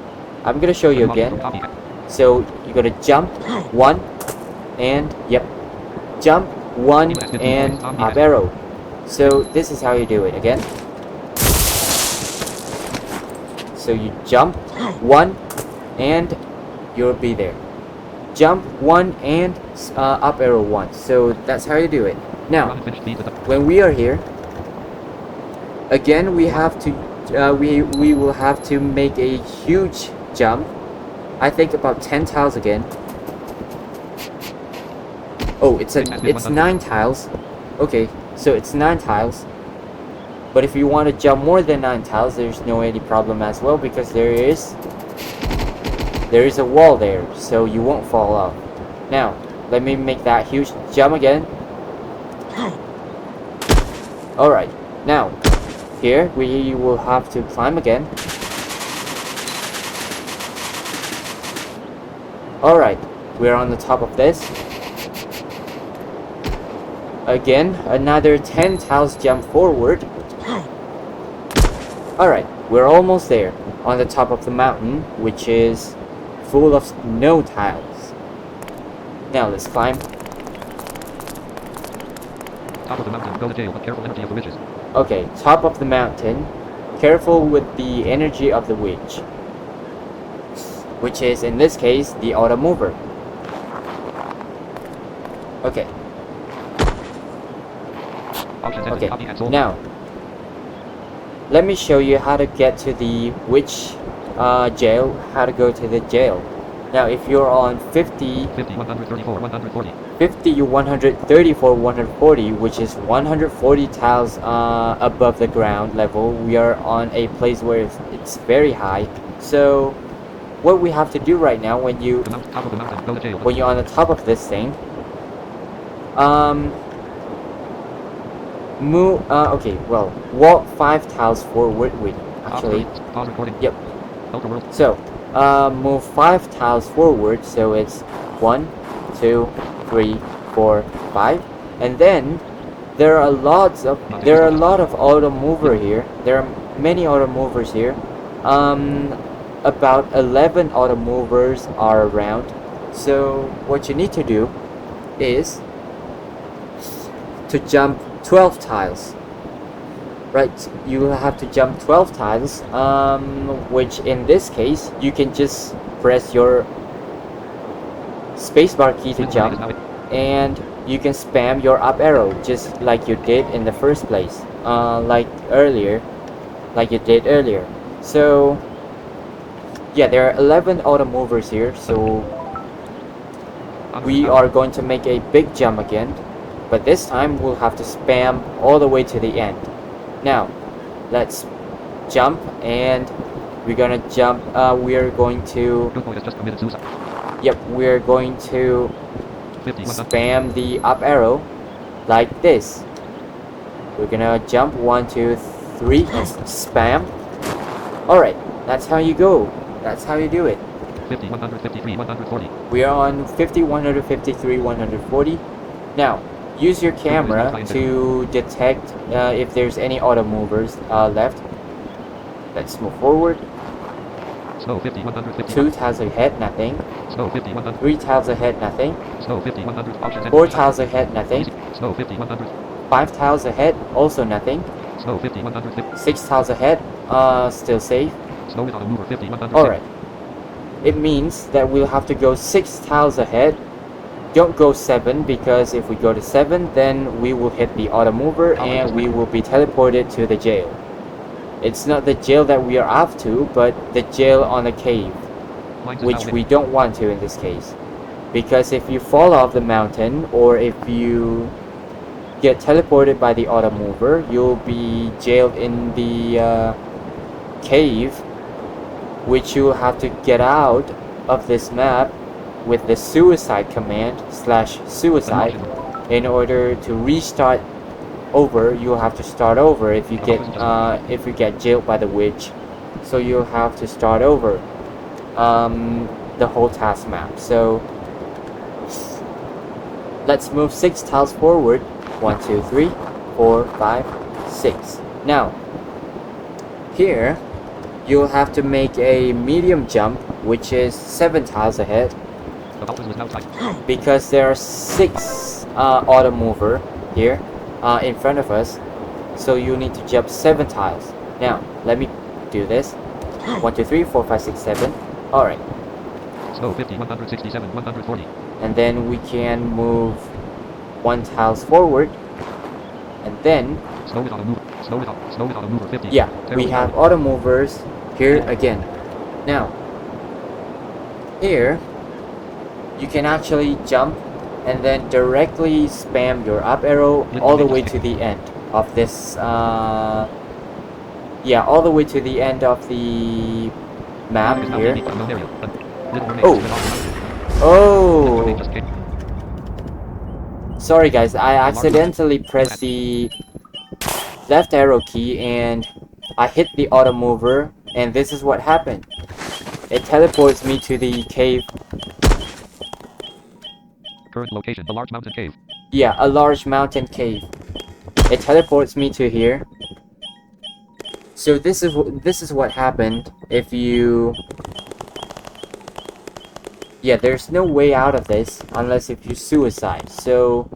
I'm gonna show you again. Copy. So you're gonna jump 1, and yep, jump 1 and up arrow. So this is how you do it again. So you jump 1 and you'll be there. Jump 1 and up arrow 1. So that's how you do it. Now, Robin finished feed to the when we are here, again we have to we will have to make a huge jump. I think about 10 tiles again. Oh, it's 9 tiles. Okay, so it's 9 tiles. But if you want to jump more than 9 tiles, there's no any problem as well, because there is a wall there, so you won't fall off. Now, let me make that huge jump again. Alright, now, here we will have to climb again. Alright, we're on the top of this. Again, another 10 tiles jump forward. Alright, we're almost there, on the top of the mountain, which is full of snow tiles. Now let's climb. top of the mountain. Go to jail, but careful energy of the witches. Okay, top of the mountain. Careful with the energy of the witch, which is in this case the auto mover. Okay. Option S. Okay. Copy and sold. Now, let me show you how to get to the witch jail. How to go to the jail. Now, if you're on 50, 50, 134, 140. 50, 134, 140, which is 140 tiles above the ground level. We are on a place where it's very high. So, what we have to do right now, when The top of the mountain. Go to jail. you're on the top of this thing, Um, move. Okay. Well, walk 5 tiles forward. Wait. Actually. Pause recording. Yep. Ultra World. So, move 5 tiles forward. So it's 1, 2, 3, 4, 5, and then there are a lot of auto mover here. There are many auto movers here. About 11 auto movers are around. So what you need to do is to jump 12 tiles. Right, you have to jump 12 tiles, which in this case you can just press your spacebar key to jump, and you can spam your up arrow just like you did in the first place, like you did earlier. So yeah, there are 11 auto movers here, so we are going to make a big jump again, but this time we'll have to spam all the way to the end. Now let's jump, and we're gonna jump. We are going to Good boy has just committed suicide. Yep, we're going to 50, 100. spam the up arrow like this. We're gonna jump 1, 2, 3, and spam. Alright, that's how you go. That's how you do it. 50, 153, 140. We are on 50, 153, 140. Now, use your camera to detect if there's any auto movers left. Let's move forward. Snow 50, 150. 2 tiles ahead, nothing. Snow 50, 100. 3 tiles ahead, nothing. Snow 50, 100. Options and 4 tiles ahead, nothing. Snow 50, 100. 5 tiles ahead, also nothing. Snow 50, 150. 6 tiles ahead, still safe. Snow with auto mover 50, 100. Alright. It means that we'll have to go 6 tiles ahead. Don't go 7, because if we go to 7, then we will hit the auto mover and we will be teleported to the jail. It's not the jail that we are after, but the jail on a cave, which we don't want to in this case. Because if you fall off the mountain, or if you get teleported by the auto mover, you'll be jailed in the cave, which you'll have to get out of this map with the suicide command /suicide. In order to restart over, you'll have to start over if you get jailed by the witch. So you'll have to start over the whole task map. So let's move 6 tiles forward. 1, 2, 3, 4, 5, 6. Now here you'll have to make a medium jump, which is 7 tiles ahead, because there are 6 auto mover here in front of us. So you need to jump 7 tiles. Now let me do this. 1, 2, 3, 4, 5, 6, 7. Alright. Snow 50, 167, 140. And then we can move 1 tiles forward, and then Snow with auto mover. Snow with auto mover 50. yeah, we have auto movers here again. Now here you can actually jump and then directly spam your up arrow all the way to the end of this yeah, all the way to the end of the map here. Oh, sorry guys, I accidentally pressed the left arrow key and I hit the auto mover, and this is what happened. It teleports me to the cave. Current location, a large mountain cave. Yeah, a large mountain cave. It teleports me to here. So this is what happened if you... Yeah, there's no way out of this unless if you suicide. So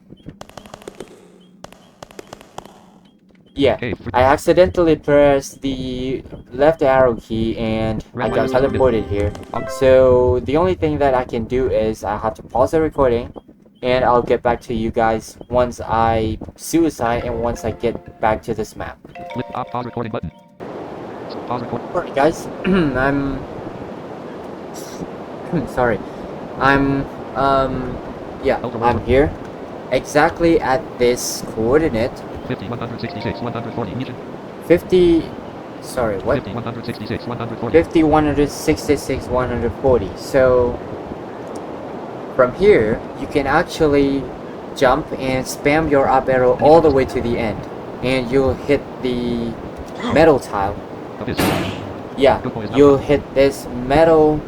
yeah, I accidentally pressed the left arrow key and I got teleported here. So the only thing that I can do is I have to pause the recording, and I'll get back to you guys once I suicide and once I get back to this map. With pause recording button. Pause record. Alright guys, I'm sorry. Yeah, I'm here exactly at this coordinate 50, 166, 140 region. 50, sorry, what? 50, 166, 140. 50, 166, 140. So from here you can actually jump and spam your up arrow all the way to the end, and you'll hit the metal tile. Abyss. Yeah, Good boy is you'll outcome. hit this metal.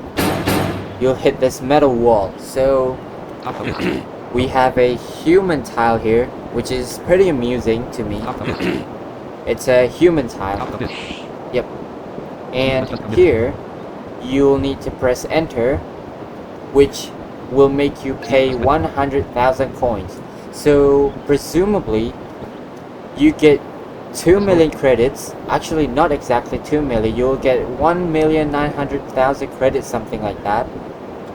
You'll hit this metal wall. So Top abyss. we have a human tile here, which is pretty amusing to me. Top abyss. It's a human tile. Top abyss. Yep. And here, you'll need to press enter, which will make you pay 100,000 coins. So presumably, you get 2 million credits. Actually, not exactly 2 million. You'll get 1,900,000 credits, something like that.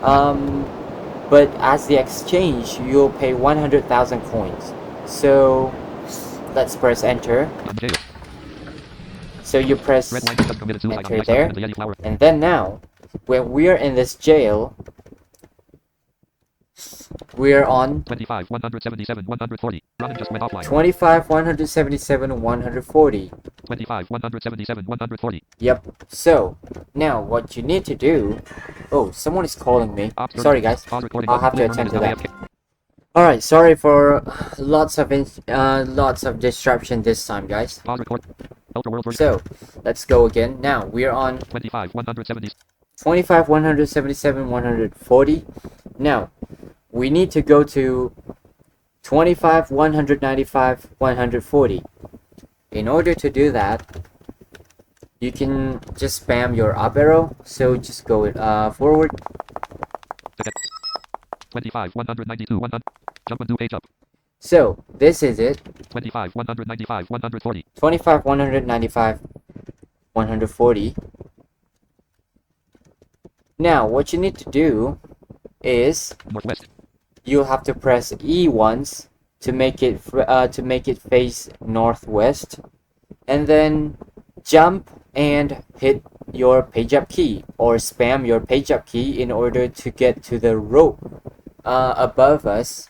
But as the exchange, you'll pay 100,000 coins. So let's press enter. In jail. So you press Red line just committed suicide on the enter ice there, and the Yeti flower. and then now, when we are in this jail, we are on 25, 177, 140. Robin just went offline. 25, 177, 140. 25, 177, 140. Yep. So now what you need to do. Oh, someone is calling me. Ops Sorry, guys. Pause recording. I'll have to Blue attend Mermaid to is that. now AFK. All right. Sorry for lots of disruption this time, guys. Pause record. Ultra World version. So let's go again. Now we are on 25, 170. 25, 177, 140. Now we need to go to 25, 195, 140. In order to do that, you can just spam your up arrow. So just go forward. 25, 192, 100. Jump and do page up. So this is it. 25, 195, 140. 25, 195, 140. Now what you need to do is Northwest. you'll have to press E once to make it face northwest, and then jump and hit your page up key or spam your page up key in order to get to the rope above us.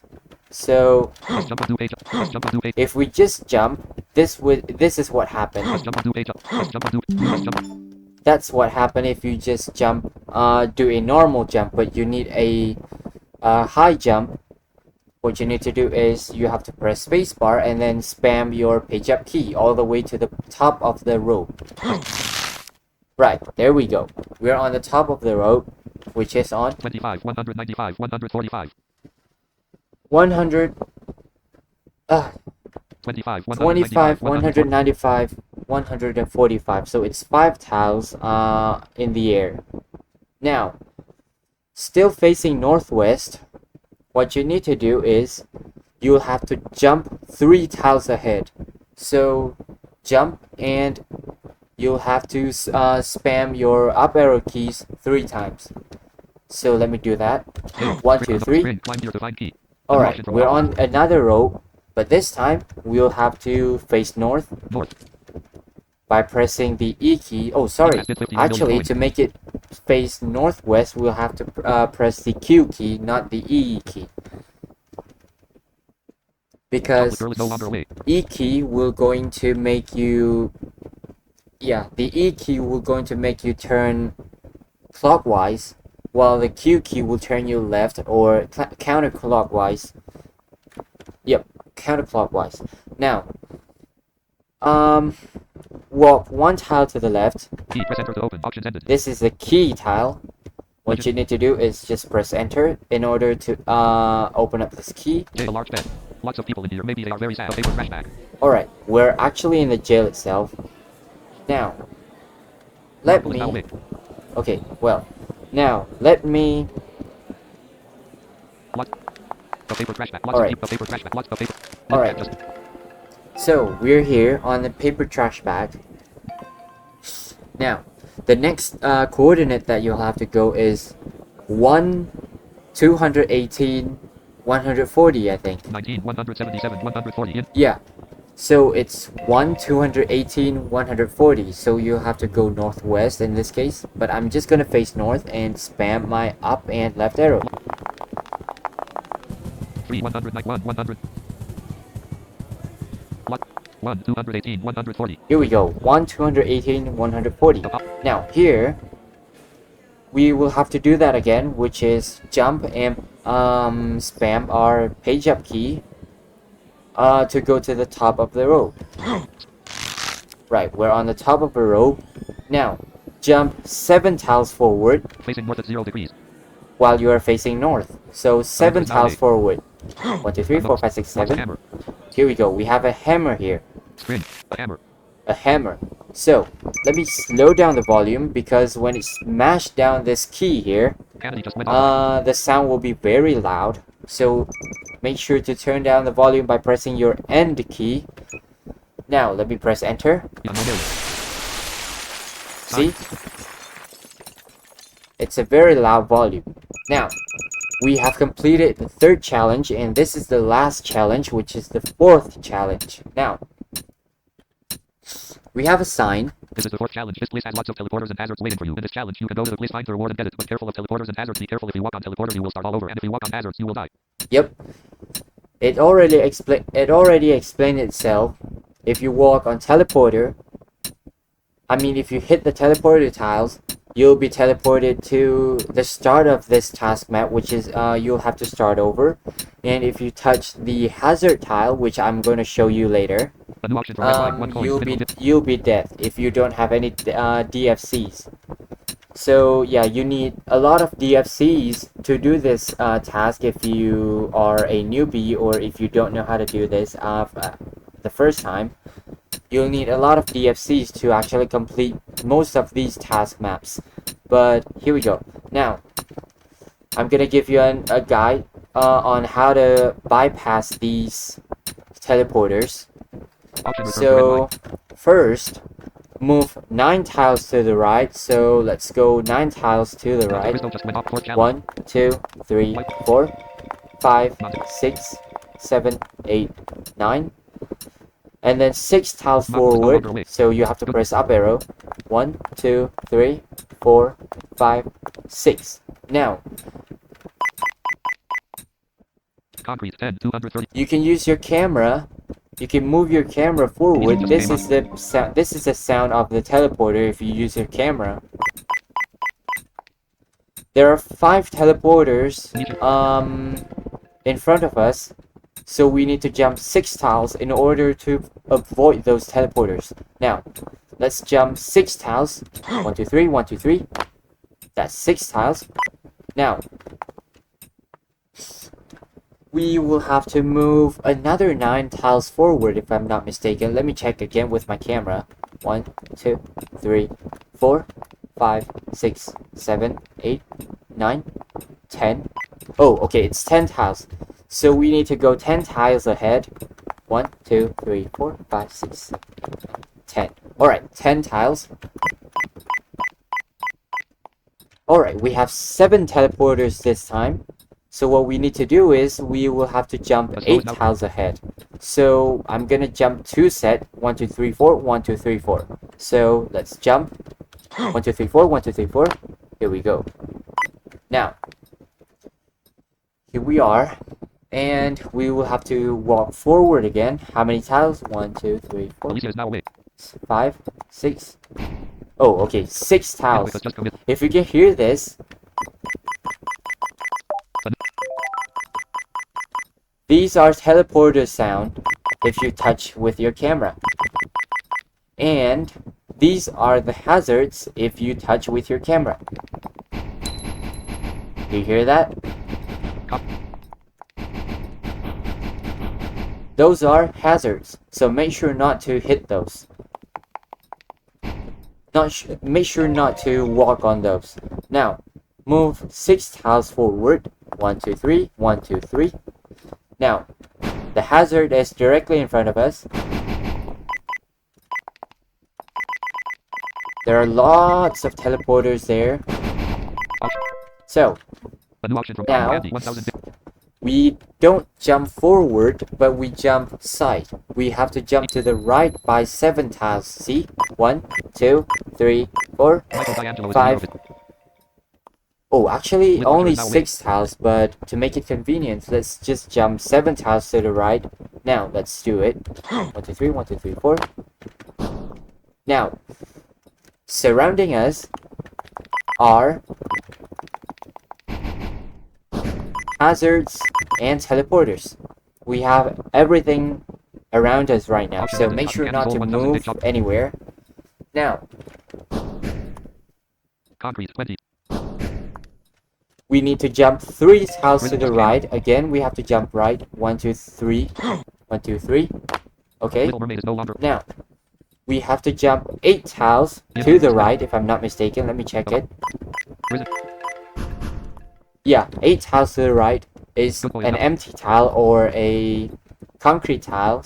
So Press jump and do page up. Press jump and do page. if we just jump, this is what Press happened. jump and do page up. Press jump and do. Press jump. That's what happened if you just jump, do a normal jump, but you need a high jump. What you need to do is you have to press spacebar and then spam your page up key all the way to the top of the rope. Right, there we go. We're on the top of the rope, which is on 25, 195, 145. 100, 25, 25, 195, 195, 145. So it's 5 tiles in the air. Now, still facing northwest, what you need to do is you'll have to jump 3 tiles ahead. So jump and you'll have to spam your up arrow keys 3 times. So let me do that. 1, 2, 3. Climb your defined key. Alright, we're on another rope, but this time we'll have to face north North. by pressing the E key. Oh, sorry. Actually, to make it face northwest, we'll have to press the Q key, not the E key. Because The girl is no longer away. E key will going to make you, the E key will going to make you turn clockwise, while the Q key will turn you left or counterclockwise. Yep, counterclockwise. Now, walk 1 tile to the left. Key. Press enter to open. Options ended. This is the key tile. What you need to do is just press enter in order to open up this key. Jail, a large bed. Lots of people in here. Maybe they are very sad. They were flashback. Alright, we're actually in the jail itself. Now, let Marble is now me... awake. Okay, well, now, let me... Lots of paper trash bag. Lots Alright. of paper trash bag. Lots of paper. Alright. Just So, we're here on the paper trash bag. Now, the next coordinate that you'll have to go is 1, 218, 140, I think. 19, 177, 140. In. Yeah. So it's 1, 218, 140. So you have to go northwest in this case. But I'm just gonna face north and spam my up and left arrow. 3, 191, 100. Lot 1, 218, 140. Here we go. 1, 218, 140. Now here, we will have to do that again, which is jump and spam our page up key to go to the top of the rope. Right, we're on the top of the rope. Now, jump 7 tiles forward Facing north at 0 degrees. while you are facing north. So 7 is now tiles eight. forward. 1, 2, 3, 4, 5, 6, Watch the 7. hammer. Here we go. We have a hammer here. Spring. A hammer. A hammer. So, let me slow down the volume because when it smashed down this key here, Kennedy just went off. the sound will be very loud. So, make sure to turn down the volume by pressing your end key. Now, let me press enter. Yeah, no news. See? It's a very loud volume. Now, we have completed the 3rd challenge, and this is the last challenge, which is the 4th challenge. Now, we have a sign. This is the 4th challenge. This place has lots of teleporters and hazards waiting for you. In this challenge, you can go to the place, find the reward, and get it. But careful of teleporters and hazards. Be careful. If you walk on teleporters, you will start all over. And if you walk on hazards, you will die. Yep. It already explained itself. If you walk on teleporter, if you hit the teleporter tiles, you'll be teleported to the start of this task map, which is you'll have to start over. And if you touch the hazard tile, which I'm going to show you later, A new option for red flag, 1 coin. you'll be dead if you don't have any DFCs. So yeah, you need a lot of DFCs to do this task if you are a newbie or if you don't know how to do this the first time. You'll need a lot of DFCs to actually complete most of these task maps. But here we go. Now, I'm gonna give you a guide on how to bypass these teleporters. So, first, move 9 tiles to the right. So, let's go 9 tiles to the right. 1, 2, 3, 4, 5, 6, 7, 8, 9. And then 6 tiles forward, so you have to press up arrow. 1, 2, 3, 4, 5, 6. Now, Concrete 10, 230. you can use your camera. You can move your camera forward. This is the sound of the teleporter if you use your camera. There are 5 teleporters in front of us. So we need to jump 6 tiles in order to avoid those teleporters. Now, let's jump 6 tiles. 1, 2, 3, 1, 2, 3. That's 6 tiles. Now, we will have to move another 9 tiles forward if I'm not mistaken. Let me check again with my camera. 1, 2, 3, 4, 5, 6, 7, 8, 9, 10. Oh, okay, it's 10 tiles. So we need to go 10 tiles ahead. 1, 2, 3, 4, 5, 6, 7, 8, 10. Alright, 10 tiles. Alright, we have 7 teleporters this time. So what we need to do is we will have to jump 8 tiles ahead. So I'm gonna jump 2 set. 1, 2, 3, 4, 1, 2, 3, 4. So let's jump. 1, 2, 3, 4, 1, 2, 3, 4. Here we go. Now, here we are. And we will have to walk forward again. How many tiles? 1, 2, 3, 4, Alicia is now awake. 5, 6. Oh, okay, 6 tiles. If you can hear this, these are teleporter sound if you touch with your camera. And these are the hazards if you touch with your camera. You hear that? Those are hazards, so make sure not to hit those. Make sure not to walk on those. Now, move 6 tiles forward. 1, 2, 3, 1, 2, 3. Now, the hazard is directly in front of us. There are lots of teleporters there. So, now, we don't jump forward, but we jump side. We have to jump to the right by 7 tiles. See? 1, 2, 3, 4, 5. Oh, actually, only 6 tiles, but to make it convenient, let's just jump 7 tiles to the right. Now, let's do it. 1, 2, 3, 1, 2, 3, 4. Now, surrounding us are hazards and teleporters. We have everything around us right now. Option So ended. make sure Cancel not to 1000 big move jump. anywhere. Now, Concrete 20. we need to jump 3 tiles to Rhythm the just right. Again, we have to jump right. 1, 2, 3. 1, 2, 3. Okay. Little Mermaid is no longer. Now, we have to jump 8 tiles to the right, if I'm not mistaken. Let me check it. Rhythm. Yeah, 8 tiles to the right is Good boy, an enough. empty tile or a concrete tile.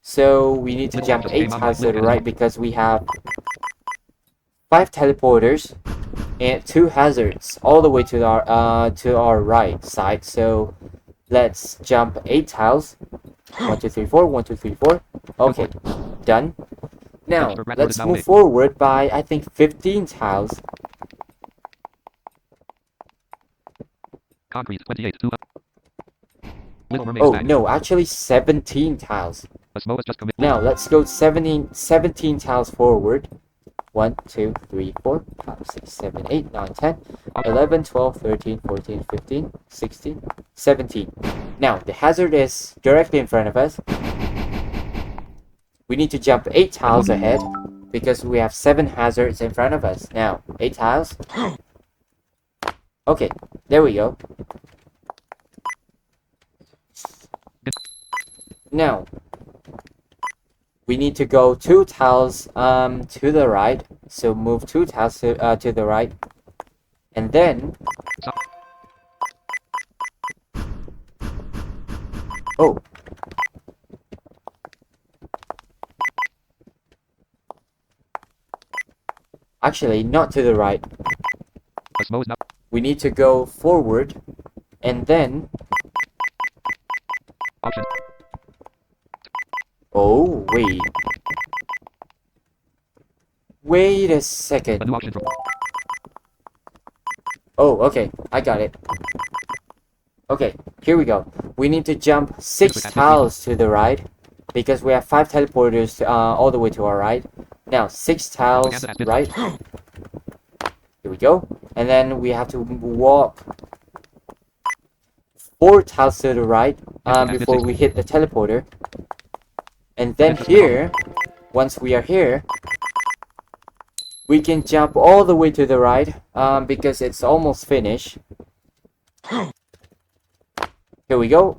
So we need to Little jump just 8 came on tiles to like the little right because we have 5 teleporters and 2 hazards all the way to our right side. So let's jump 8 tiles. 1, 2, 3, 4. 1, 2, 3, 4. Okay, done. Now Registered record let's is now move eight. forward by I think 15 tiles. Concrete 28. 2. Little Mermaid Oh back. no, actually 17 tiles. A Smo has just committed. Now let's go 17 tiles forward. 1, 2, 3, 4, 5, 6, 7, 8, 9, 10, 11, 12, 13, 14, 15, 16, 17. Now the hazard is directly in front of us. We need to jump 8 tiles ahead because we have 7 hazards in front of us. Now, 8 tiles. Okay, there we go. Now, we need to go 2 tiles to the right. So move 2 tiles to the right. And then... Oh. Actually, not to the right. A Smo is now. We need to go forward. And then... Option. Oh, wait. Wait a A second. new option from. Oh, okay. I got it. Okay, here we go. We need to jump 6 tiles to the right because we have 5 teleporters all the way to our right. Now, 6 tiles right. Here we go. And then we have to walk 4 tiles to the right before we hit the teleporter. And then here, once we are here, we can jump all the way to the right because it's almost finished. Here we go.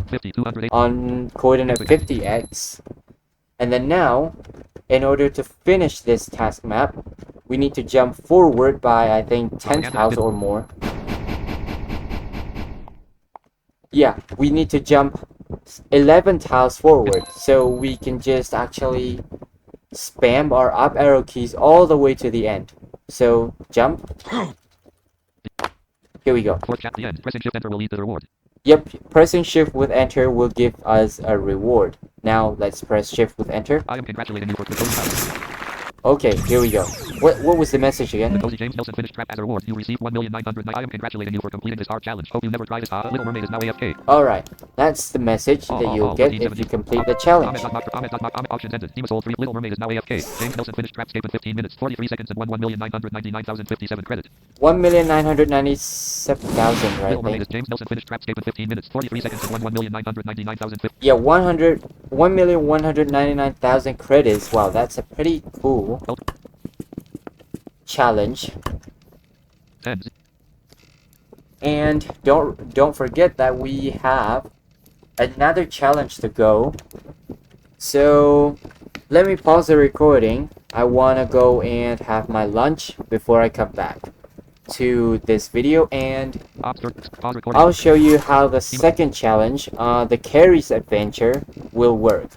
50, 208. On coordinate 50x. And then now, in order to finish this task map, we need to jump forward by I think 10 tiles or more. Yeah, we need to jump 11 tiles forward, so we can just actually spam our up arrow keys all the way to the end. So, jump. Here we go. Fourth chat the end. Pressing shift enter will lead to the reward. Yep, pressing shift with enter will give us a reward. Now, let's press shift with enter. I am congratulating you for the cozy house. Okay, here we go. What was the message The again? cozy James Nelson finished trap as a reward. You received 1,909. I am congratulating you for completing this hard challenge. Hope you never try this. Little Mermaid is now AFK. Alright, that's the message that you'll get if you complete the challenge. Options ended. Theme sold 3. Little Mermaid is now AFK. James Nelson finished Trapscape in 15 minutes, 43 seconds, and won 1,999,057 credit. 1,997,000, right? Little Mermaid is James Nelson finished Trapscape in 15 minutes, 43 seconds, and won 1,999,050. Yeah, 1,199,000 credits. Wow, that's a pretty cool challenge. 10. And don't forget that we have another challenge to go. So let me pause the recording. I wanna go and have my lunch before I come back to this video, and Pause recording. I'll show you how the second challenge, the Carrie's Adventure, will work.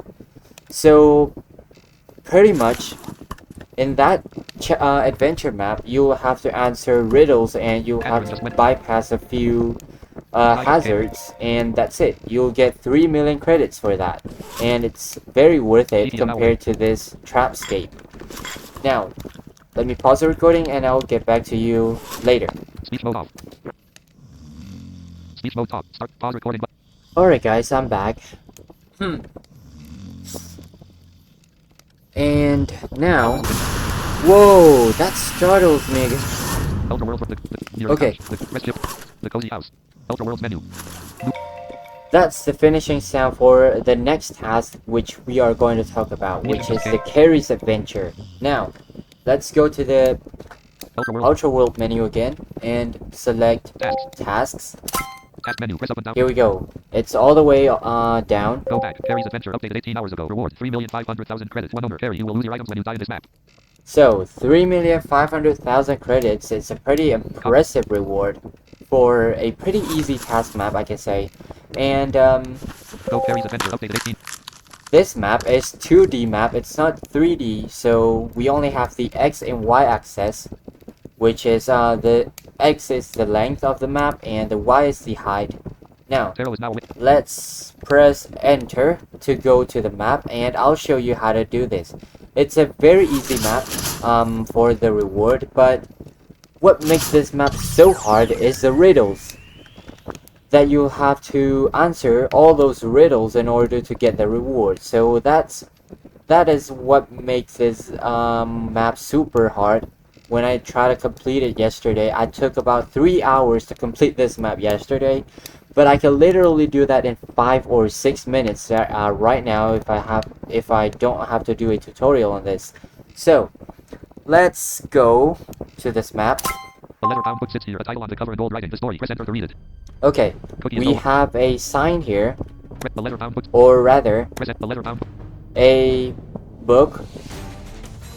So pretty much in that adventure map, you will have to answer riddles and you'll have to bypass a few hazards, and that's it. You'll get 3 million credits for that, and it's very worth it compared to this Trapscape. Now, let me pause the recording and I'll get back to you later. Speech mode off. Speech mode off. Start pause recording. Alright guys, I'm back. And now... Whoa, that startles me again. Ultra World, near Okay. the couch, the rest ship, the cozy house. Ultra World's menu. that's the finishing sound for the next task, which we are going to talk about, which is the Carrie's Adventure. Now, let's go to the Ultra World. Ultra World menu again and select Tasks. tasks. Task menu. Press up and down. Here we go. It's all the way down. Go back. Carrie's Adventure updated 18 hours ago. Reward 3,500,000 credits. One owner. Carrie, you will lose your items when you die in this map. So 3,500,000 credits is a pretty impressive reward for a pretty easy task map, I can say. And Go Carrie's Adventure updated 18. this map is 2D map, it's not 3D, so we only have the X and Y axis, which is the X is the length of the map and the Y is the height. Now, Zero is now with. let's press enter to go to the map, and I'll show you how to do this. It's a very easy map for the reward, but what makes this map so hard is the riddles. That you'll have to answer all those riddles in order to get the reward. So that is what makes this map super hard. When I tried to complete it yesterday, I took about 3 hours to complete this map yesterday, but I can literally do that in 5 or 6 minutes right now if I don't have to do a tutorial on this. So let's go to this map. The letter bound book sits here. A title on the cover in bold writing. The story. Press enter to read it. Okay, Cookie is we gold. have a sign here, The letter bound book. or rather Press the letter bound book. a book,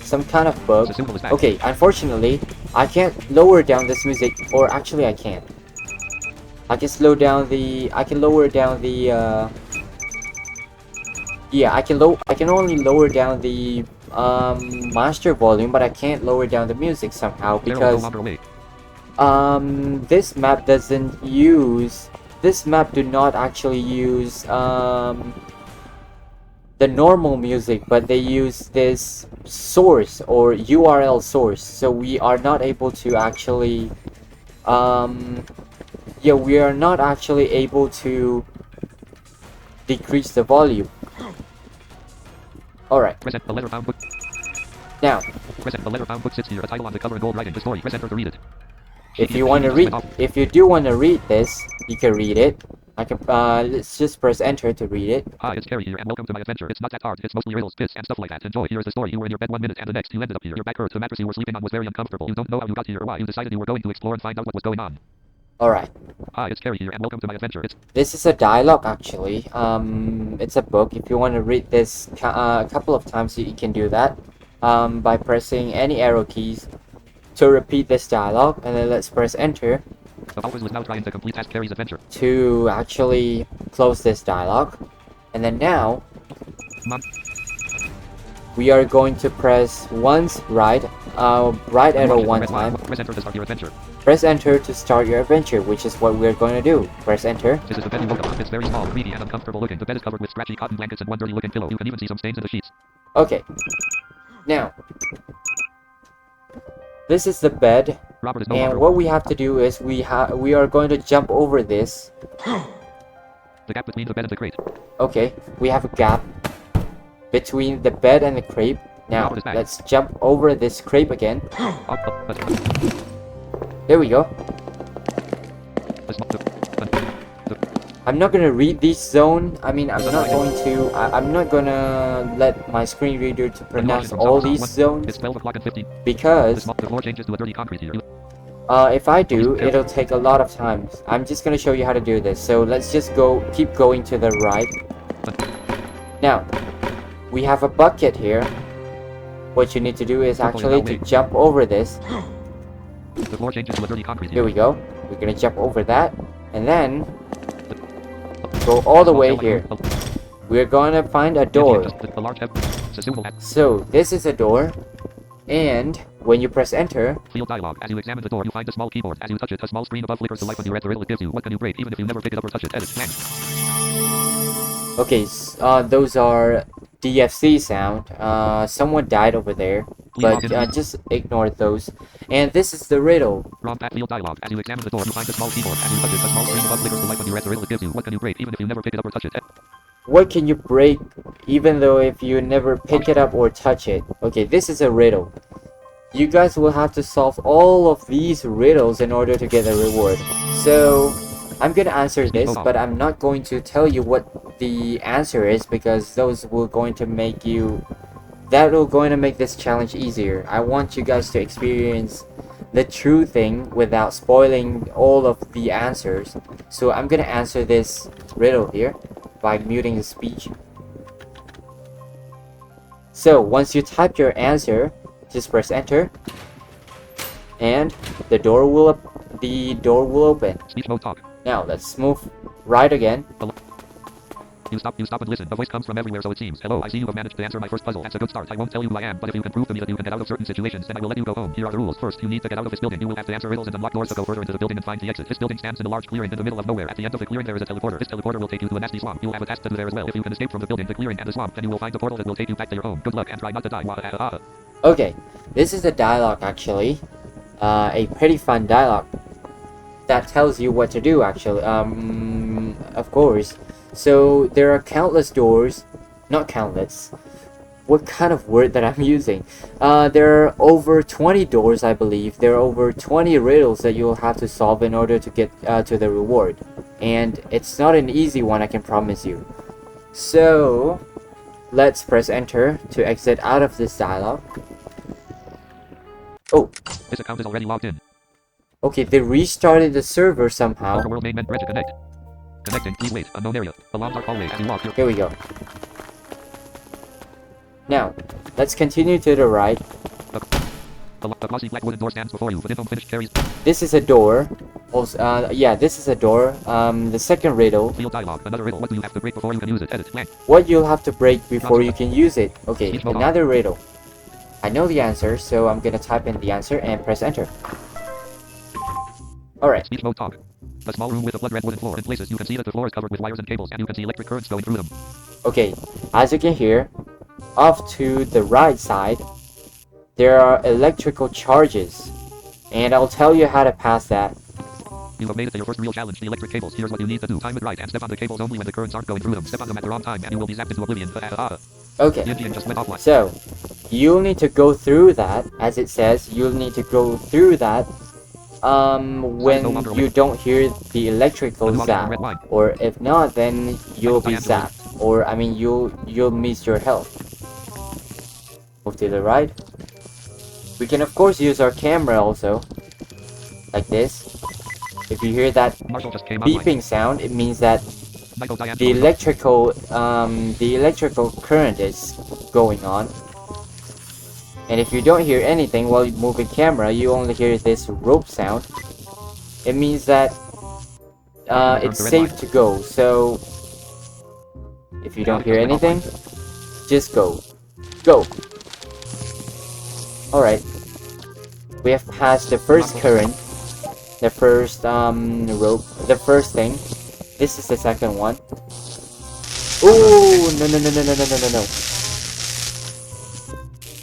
some kind of book. The symbol is back. Okay, unfortunately, I can't lower down this music, or actually I can. I can slow down the, I can lower down the, yeah, I can only lower down the, master volume, but I can't lower down the music somehow, Zero is no because, longer awake. this map doesn't use, this map do not actually use, the normal music, but they use this source or URL source, so we are not able to actually yeah, we are not actually able to decrease the volume. Alright, Press the letter bound book. now Press the letter bound book sits here. A title on the cover in bold writing. The story. Press enter to read it. if you want to read, if you do want to read this, you can read it. I can let's just press enter to read it. Hi, it's Carrie here, and welcome to my adventure. It's not that hard. It's mostly riddles, bits, and stuff like that. Enjoy. Here's the story. You were in your bed 1 minute, and the next you ended up here. Your back hurts. The mattress you were sleeping on was very uncomfortable. You don't know how you got here or why. You decided you were going to explore and find out what was going on. Alright, Hi, it's Carrie here, and welcome to my adventure. It's this is a dialogue actually. It's a book. If you want to read this a couple of times, you can do that by pressing any arrow keys to repeat this dialogue, and then let's press enter the office was now trying to complete Task Carrie's adventure. to actually close this dialogue. And then now Mom. we are going to press once right arrow one time. Press enter to start your adventure. Press enter to start your adventure, which is what we're going to do. Press enter. This is the bed you woke up on. It's very small, creepy, and uncomfortable looking. The bed is covered with scratchy cotton blankets and one dirty looking pillow. You can even see some stains in the sheets. Okay. Now, this is the bed, Robert is no and longer. what we have to do is we are going to jump over this. The gap between the bed and the crate. Okay, we have a gap between the bed and the crepe. Now, Robert is back. let's jump over this crepe again. But There we go. the small. I'm not gonna read this zone. I mean, I'm not going to. I'm not gonna let my screen reader to pronounce all these It's zones 12 o'clock and 15. because The floor changes to a dirty concrete here. if I do, it'll take a lot of time. I'm just gonna show you how to do this. So let's just keep going to the right. Now, we have a bucket here. What you need to do is actually to jump over this. The floor changes to a dirty concrete Here here. we go. We're gonna jump over that, and then go all the way here. We're gonna find a door. The large So this is a door, and when you press enter, field dialog. As you examine the door, you find a small keyboard. As you touch it, a small screen above flickers to life when you read the riddle it gives you. What can you break, even if you never pick it up or touch it? Edit. Blank. okay, those are DFC sound. Someone died over there, but just ignore those. And this is the riddle. Wrong back field dialog. As you examine the door, you find a small keyboard. As you touch it, a small screen above flickers to life when you read the riddle it gives you. What can you break, even if you never pick it up or touch it? What can you break, even though if you never pick it up or touch it? Okay, this is a riddle. You guys will have to solve all of these riddles in order to get a reward. So, I'm gonna answer this, but I'm not going to tell you what the answer is because those will going to make this challenge easier. I want you guys to experience the true thing without spoiling all of the answers. So I'm gonna answer this riddle here by muting the speech. So once you type your answer, just press enter, and the door will open. Speech mode talk. Now let's move right again. You stop and listen. A voice comes from everywhere, so it seems. Hello, I see you have managed to answer my first puzzle. That's a good start. I won't tell you who I am, but if you can prove to me that you can get out of certain situations, then I will let you go home. Here are the rules. First, you need to get out of this building. You will have to answer riddles and unlock doors to go further into the building and find the exit. This building stands in a large clearing in the middle of nowhere. At the end of the clearing, there is a teleporter. This teleporter will take you to a nasty swamp. You will have a task to do there as well. If you can escape from the building, the clearing, and the swamp, then you will find a portal that will take you back to your home. Good luck and try not to die. Okay, this is a dialogue actually. A pretty fun dialogue that tells you what to do actually. Of course. So there are countless doors, not countless. What kind of word that I'm using? There are over 20 doors, I believe. There are over 20 riddles that you'll have to solve in order to get to the reward. And it's not an easy one, I can promise you. So let's press enter to exit out of this dialogue. Oh. This account is already logged in. Okay, they restarted the server somehow. World main menu to connect. Connecting. Please wait. Unknown area. Alarms are hallway as you walk. Here we go. Now, let's continue to the right. The glossy black wooden door stands before you. With info finished carries. This is a door. Also, yeah, this is a door. The second riddle. Field dialogue. Another riddle. What do you have to break before you can use it? Edit. Blank. What you'll have to break before you can use it. Okay, another riddle. I know the answer, so I'm gonna type in the answer and press enter. Alright. Speech mode talk. A small room with a blood red wooden floor. In places you can see that the floor is covered with wires and cables, and you can see electric currents going through them. Okay, as you can hear, off to the right side, there are electrical charges. And I'll tell you how to pass that. You have made it to your first real challenge, the electric cables. Here's what you need to do. Time it right and step on the cables only when the currents aren't going through them. Step on them at the wrong time and you will be zapped into oblivion. Okay, The engine just went offline. so you'll need to go through that, as it says, you'll need to go through that when you don't hear the electrical zap, or if not, then you'll be zapped, or I mean you'll miss your health. Move to the right. We can of course use our camera also, like this. If you hear that beeping sound, it means that the electrical current is going on. And if you don't hear anything while moving camera, you only hear this rope sound. It means that it's safe to go. So if you don't hear anything, just go. Go. Alright. We have passed the first current. The first rope. The first thing. This is the second one. Ooh, no.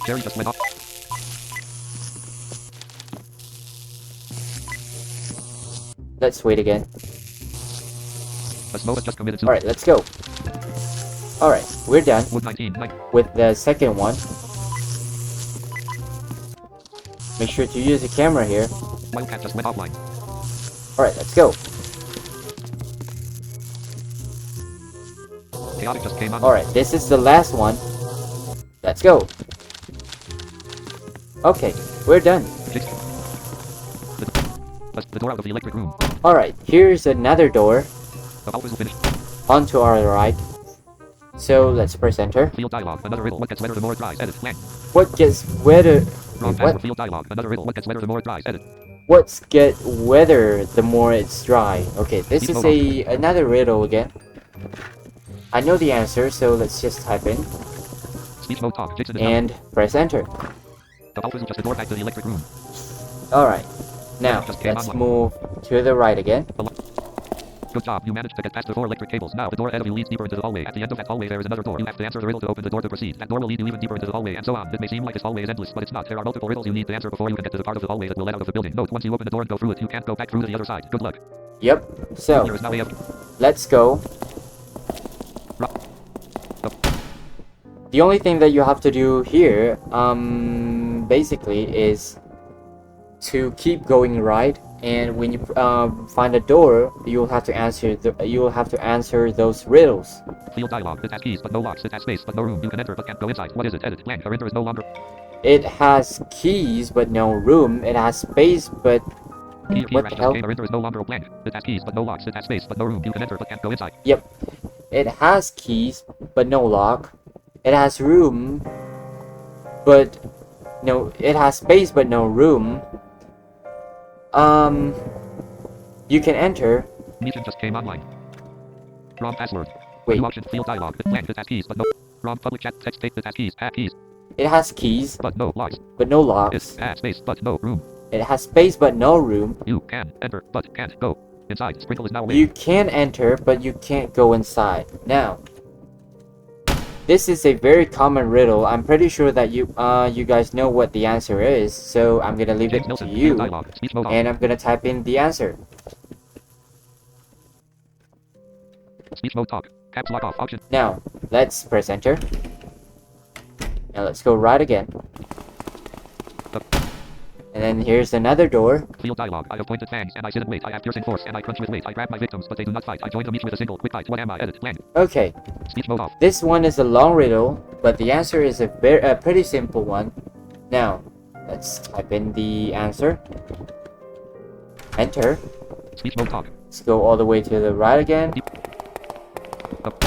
Jerry just went off. Let's wait again. Just committed to. Alright, let's go. Alright, we're done Wood 19, with the second one. Make sure to use the camera here. Wildcat just went offline. Alright, let's go. Chaotic just came on. Alright, this is the last one. Let's go. Okay, we're done. The door out of the electric room. Alright, here's another door. The bulb is finished. Onto our right. So let's press enter. Field dialogue. Another riddle. What gets wetter the more it dries? Edit. Blank. What gets wetter? Wrong What? password. Field dialogue. Another riddle. What gets wetter the more it dries? Edit. What's get wetter the more it's dry? Okay, this is another riddle again. I know the answer, so let's just type in Speech mode talk. Jason is and press enter. The bulb is just the door back to the electric room. Alright, now let's move to the right again. Good job. You managed to get past the 4 electric cables. Now the door ahead of you leads deeper into the hallway. At the end of that hallway there is another door. You have to answer the riddle to open the door to proceed. That door will lead you even deeper into the hallway, and so on. It may seem like this hallway is endless, but it's not. There are multiple riddles you need to answer before you can get to the part of the hallway that will let out of the building. Note, once you open the door and go through it, you can't go back through to the other side. Good luck. Yep, so Here is now let's go. The only thing that you have to do here, basically, is to keep going right and when you find a door, you'll have to answer those riddles. Field dialog. It has keys but no locks. It has space but no room. You can enter but can't go inside. What is it? Edit. Blank. Enter is no longer. It has keys but no room. It has space but Key what the hell? Enter is no longer blank. It has keys but no locks. It has space but no room. You can enter but can't go inside. Yep. It has keys but no lock. It has room but no. It has space but no room. You can enter. Meeting just came online. Wrong password. Wait. New option. Field dialog. Blank. It has keys but no. Wrong public chat text tape. It has keys. Have keys It has keys but no locks. but no It locks. has space but no room. It has space but no room. You can enter but can't go inside. Sprinkle is now away. You can enter, but you can't go inside. Now, this is a very common riddle. I'm pretty sure that you guys know what the answer is, so I'm gonna leave it James to Milton. you, Field dialog. Speech mode off. and I'm gonna type in the answer. Speech mode talk. Caps lock off option. Now, let's press enter. Now let's go right again. And then here's another door. Field dialog. I have pointed fangs and I sit and wait. I have piercing force and I crunch with weight. I grab my victims but they do not fight. I join them each with a single quick bite. What am I? Edit. Blank. Okay, Speech mode off. this one is a long riddle, but the answer is a pretty simple one. Now, let's type in the answer. Enter. Speech mode talk. Let's go all the way to the right again. Up.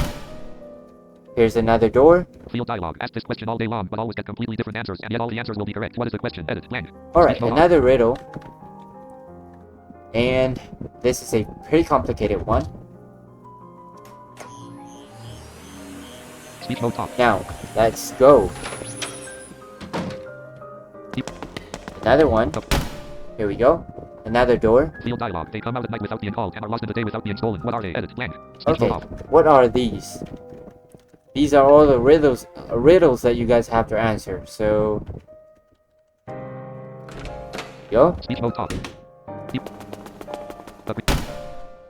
Here's another door. Field dialog. Ask this question all day long but always get completely different answers and yet all the answers will be correct. What is the question? Edit. Blank. Alright, Speech mode off. another riddle. And this is a pretty complicated one. Speech mode talk. Now, let's go. Another one. Here we go. Another door. Field dialog. They come out at night without being called and are lost in the day without being stolen. What are they? Edit. Blank. Speech Okay, mode off. what are these? These are all the riddles that you guys have to answer. So, go. Speech mode talk.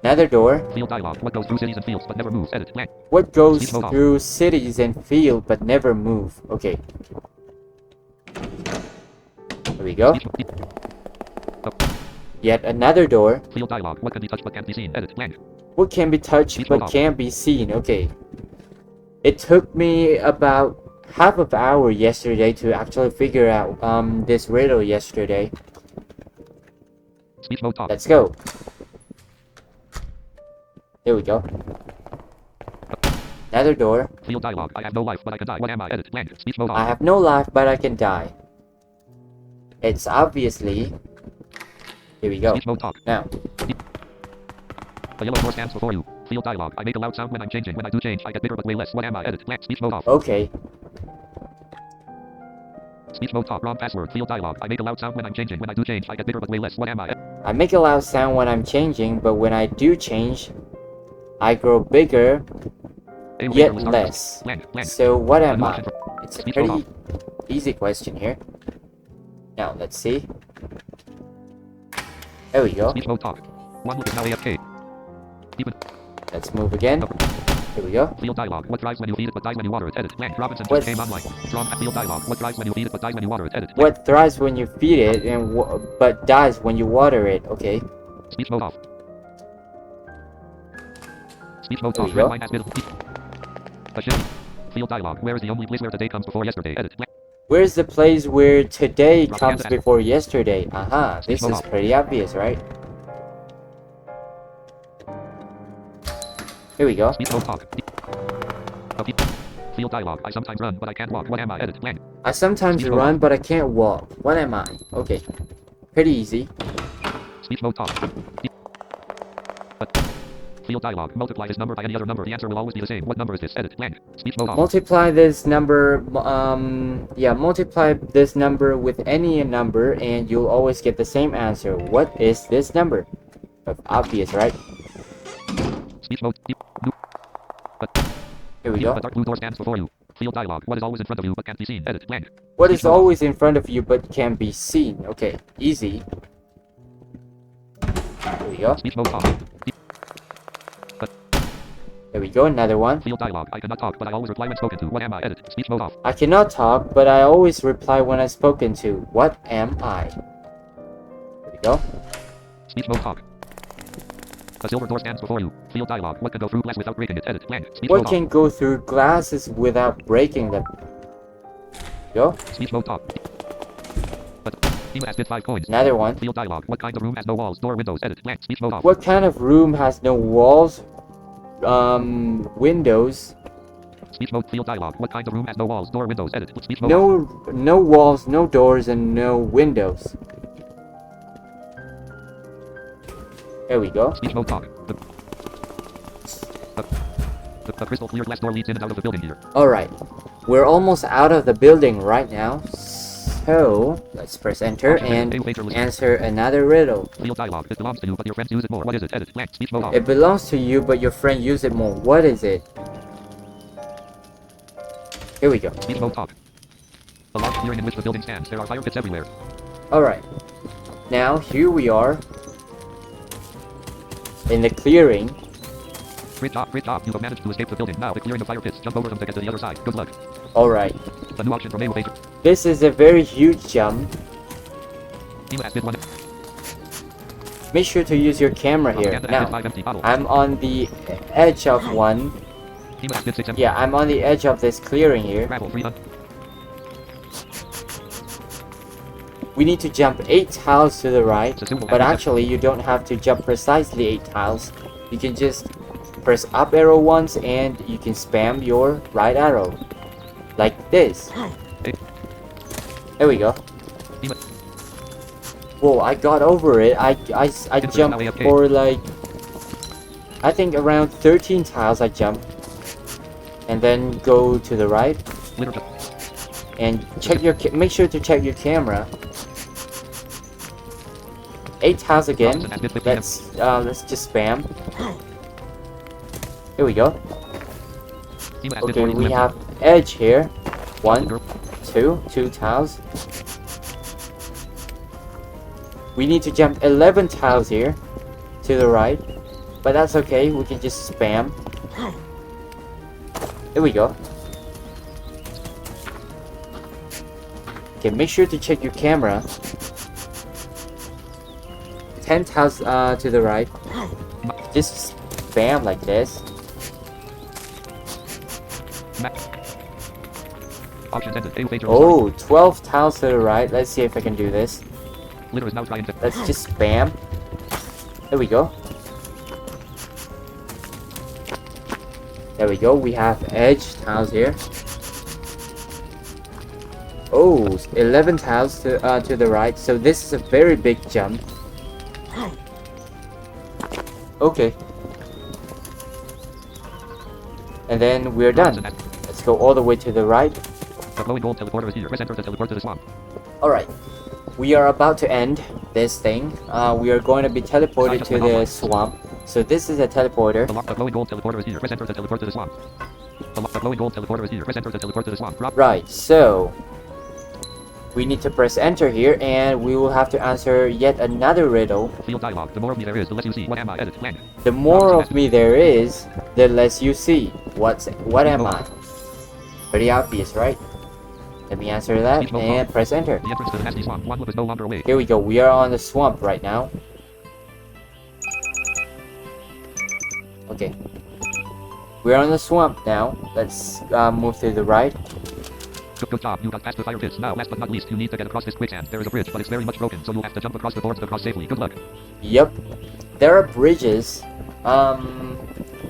Another door. Field dialog. What goes through cities and fields but never moves. Edit. Blank. What goes Speech mode off. through cities and fields but never move? Okay. Here we go. Speech mode. Yet another door. Field dialog. What can be touched but can't be seen. Edit. Blank. What can be touched Speech but mode off. can't be seen? Okay. It took me about half an hour yesterday to actually figure out this riddle yesterday. Speech mode talk. Let's go. There we go. Another door. Field dialog. I have no life but I can die. What am I? Edit. Blank. Speech mode I off. have no life, but I can die. It's obviously... Here we go. Speech mode talk. Now, A yellow door stands before you. Field dialog. I make a loud sound when I'm changing. When I do change, I get bigger but way less. What am I? Edit. Blank. Speech mode off. okay. Speech mode talk. Wrong password. Field dialog. I make a loud sound when I'm changing. When I do change, I get bigger but way less. What am I? I make a loud sound when I'm changing, but when I do change, I grow bigger, A yet will start- less. Blank. Blank. So what A am new I? option for- It's a Speech pretty mode easy question here. Now, let's see. There we go. Speech mode talk. One loop is now AFK. Even. Let's move again. Here we go. Field dialog. What drives when you feed it but dies when you water it? Edit. Blank. Robinson What- just came online. Wrong. Field dialog. What drives when you feed it but dies when you water it? Edit. Blank. What thrives when you feed it and but dies when you water it? Okay. Speech mode off. Speech mode There off. we go. Red line has been. A shitty. Field dialog. Where is the only place where today comes before yesterday? Edit. Blank. Where's the place where today Drop comes hand. before yesterday? Aha, this Speech is mode. pretty obvious, right? Here we go. Speech mode talk. Field dialog. I sometimes run, but I can't walk. What am I? Edit. Blank. I sometimes Speech mode run, off. but I can't walk. What am I? Okay. Pretty easy. Speech mode talk. Field dialog. Multiply this number by any other number. The answer will always be the same. What number is this? Edit. Blank. Speech mode off. Multiply this number, multiply this number with any number and you'll always get the same answer. What is this number? Obvious, right? Speech mode. Here we go. A dark blue door stands before you. Field dialog. What is always in front of you but can't be seen? Edit. Blank. What is Speech mode off. always in front of you but can be seen? Okay, easy. Here we go. Speech mode off. There we go, another one. Field dialog. I cannot talk, but I always reply when spoken to. What am I? Edit. Speech mode off. I cannot talk, but I always reply when I'm spoken to. What am I? There we go. Speech mode talk. A silver door stands before you. Field dialog. What can go through glass without breaking it? Edit. Blank. Speech What mode can go through glasses without breaking them? Yo, off. Speech mode talk. But Ema has bid 5 coins. another one. Field dialog. What kind of room has no walls? Door windows. Edit. Blank. Speech mode off. What kind of room has no walls? Windows. Speech mode. Field dialog. What kind of room has no walls? Door windows. Edit. Speech mode off. No walls, no doors, and no windows. There we go. Speech mode talk. The crystal clear glass door leads in and out of the building here. Alright. We're almost out of the building right now. So, let's press enter and answer another riddle. Field dialog. It belongs to you, but your friends use it more. What is it? Edit. Blank. Speech mode off. It belongs to you, but your friend use it more. What is it? Here we go. Speech mode talk. A large clearing in which the building stands. There are fire pits everywhere. Alright. Now, here we are. In the clearing. Great job, great job. You have managed to escape the building. Now the clearing of fire pits. Jump over them to get to the other side. Good luck. Alright. The new option from Ema Major. This is a very huge jump. Ema has bid 1. Make sure to use your camera here. Panda has bid Now, 5 empty bottles. I'm on the edge of one. Ema has bid 6 empty. Yeah, I'm on the edge of this clearing here. Gravel 3 done. We need to jump 8 tiles to the right. It's a simple But math. actually, you don't have to jump precisely 8 tiles. You can just press up arrow once and you can spam your right arrow. Like this. There we go. Ema. Whoa, I got over it. I jumped for like, I think around 13 tiles I jumped. And then go to the right. Literature. And check your, make sure to check your camera. 8 tiles again. Robinson has bid 15 empty. Let's just spam. Here we go. Ema has bid Okay, 42 we empty. have edge here. One, Girl. two tiles. We need to jump 11 tiles here to the right, but that's okay. We can just spam. Here we go. Okay, make sure to check your camera. 10 tiles to the right. Just spam like this. Options ended. Ema Major. Oh, 12 tiles to the right. Let's see if I can do this. Litter is now trying to. Let's just spam. There we go. There we go. We have edge tiles here. Oh, 11 tiles to the right. So this is a very big jump. Okay. And then we're done. Let's go all the way to the right. The glowing gold teleporter is here. Press enter to teleport to the swamp. Alright. We are about to end this thing. We are going to be teleported to the swamp. So this is a teleporter. The glowing gold teleporter is here. Press enter to teleport to the swamp. The glowing gold teleporter is here. Press enter to teleport to the swamp. Drop. Right, so we need to press enter here and we will have to answer yet another riddle. Field dialog. The more of me there is, the less you see. What am I? Edit. Blank. The more of me there is, the less you see. What am I? Pretty obvious, right? Let me answer that and press enter. The entrance to the nasty swamp. One loop is no longer away. Here we go. We are on the swamp right now. Okay. We're on the swamp now. Let's move to the right. Good job. You got past the fire pits. Now, last but not least, you need to get across this quicksand. There is a bridge, but it's very much broken, so you'll have to jump across the boards to cross safely. Good luck. Yep. There are bridges.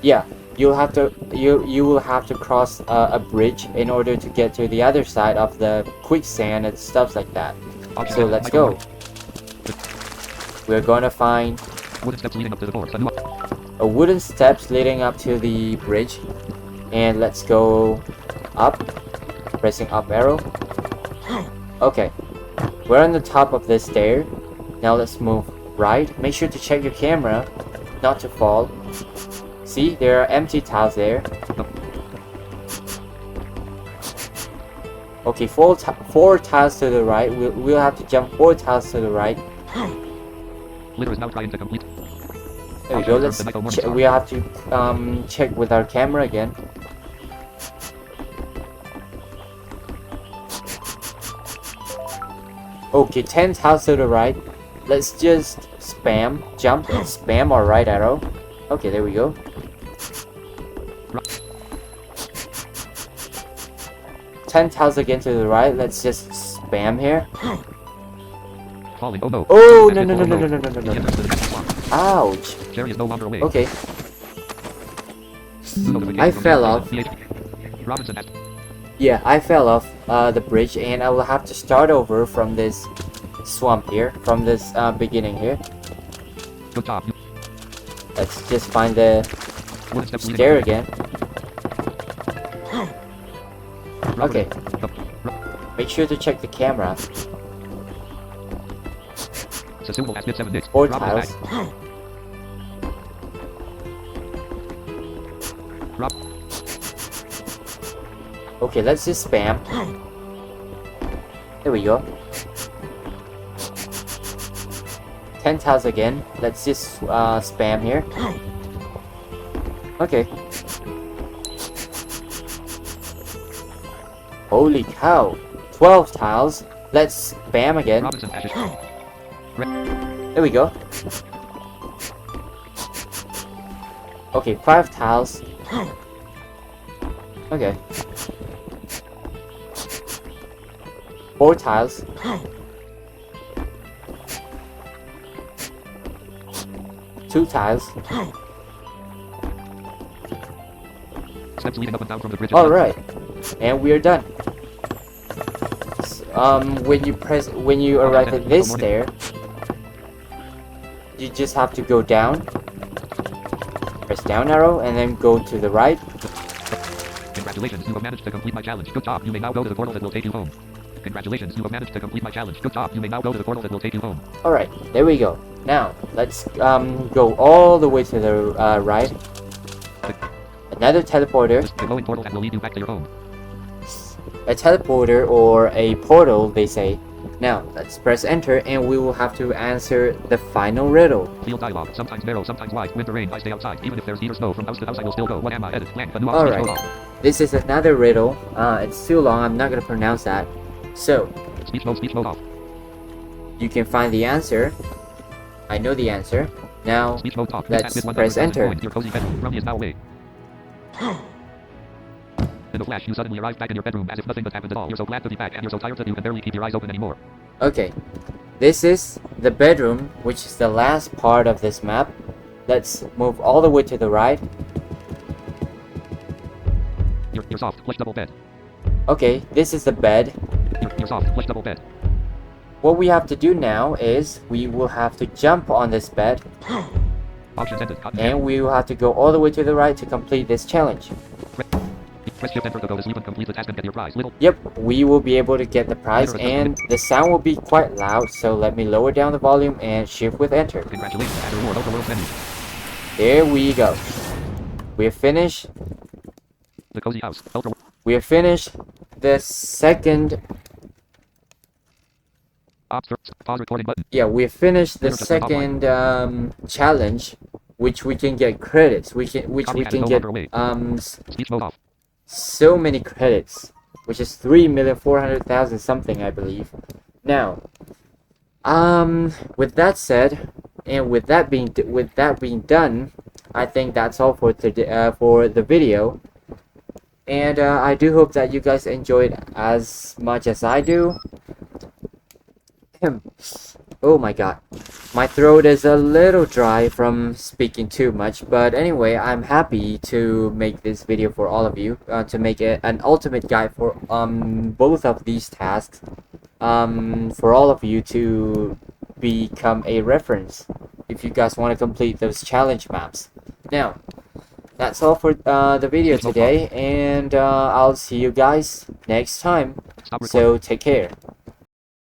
Yeah. You will have to cross a bridge in order to get to the other side of the quicksand and stuff like that. Option So ended. let's Michael go. We're gonna find Wooden steps leading up to the board. A new a wooden steps leading up to the bridge, and let's go up. Pressing up arrow. Okay. We're on the top of this stair. Now let's move right. Make sure to check your camera, not to fall. See, there are empty tiles there. Okay, four tiles to the right. We'll have to jump 4 tiles to the right. Litter is now trying to complete. There we go. Let's we have to check with our camera again. Okay, 10 tiles to the right. Let's just spam, jump, and spam our right arrow. Okay, there we go. Right. 10 tiles again to the right. Let's just spam here. Falling. Oh no. Oh, Exit. no, Oh, no, no, no, no, no, He no. enters the next swamp. Ouch. Jerry is no longer awake. Okay. New notification I from fell James off. Island. Robinson has Yeah, I fell off the bridge, and I will have to start over from this swamp here, from this beginning here. good job. Let's just find the Wooden steps leading stair up. again. Rubber Okay. dam. Make sure to check the camera. Sassuolo has bid 7 nicks. 4 Robinson tiles. back. Rob. Okay, let's just spam. There we go. 10 tiles again. Let's just spam here. Okay. Holy cow. 12 tiles. Let's spam again. Robinson ashes. There we go. Okay, 5 tiles. Okay. 4 tiles. 2 tiles. Steps leading up and down from the bridge. Alright. And we are done. When you arrive at this stair, you just have to go down. Press down arrow and then go to the right. Congratulations, you have managed to complete my challenge. Good job. You may now go to the portal that will take you home. Congratulations, you have managed to complete my challenge. Good job. You may now go to the portal that will take you home. Alright, there we go. Now, let's go all the way to the right. Another teleporter. The glowing portal that will lead you back to your home. A teleporter or a portal, they say. Now, let's press enter and we will have to answer the final riddle. Field dialogue. Sometimes narrow, sometimes wide. Winter rain, I stay outside. Even if there's heat or snow, from house to house I will still go. What am I? Edit. Blank. A new option. Alright, this is another riddle. It's too long, I'm not gonna pronounce that. So, Speech mode off. you can find the answer. I know the answer. Now, Speech mode off. let's press enter. Your cozy bedroom. Brownie is now away. In a flash, you suddenly arrive back in your bedroom as if nothing has happened at all. You're so glad to be back, and you're so tired that you can barely keep your eyes open anymore. Okay, this is the bedroom, which is the last part of this map. Let's move all the way to the right. You're soft, plush double bed. Okay, this is the bed. You're soft, plush double bed. What we have to do now is we will have to jump on this bed, Options ended. Cotton and we will have to go all the way to the right to complete this challenge. Press shift enter to go to sleep and complete the task and get your prize. Little. Yep, we will be able to get the prize, and the sound will be quite loud, so let me lower down the volume and shift with enter. Congratulations. Add a reward. Overworld menu. There we go. We have finished. The cozy house. Ultra. We have finished the second. Pause recording button. Yeah, we have finished the second challenge, which we can get credits. We can get Speech mode off. so many credits, which is 3,400,000 something, I believe. Now, with that said, and with that being done, I think that's all for today for the video. And I do hope that you guys enjoyed as much as I do. Oh my god, my throat is a little dry from speaking too much, but anyway, I'm happy to make this video for all of you, to make it an ultimate guide for both of these tasks, for all of you to become a reference if you guys want to complete those challenge maps. Now, that's all for the video today, and I'll see you guys next time, so take care.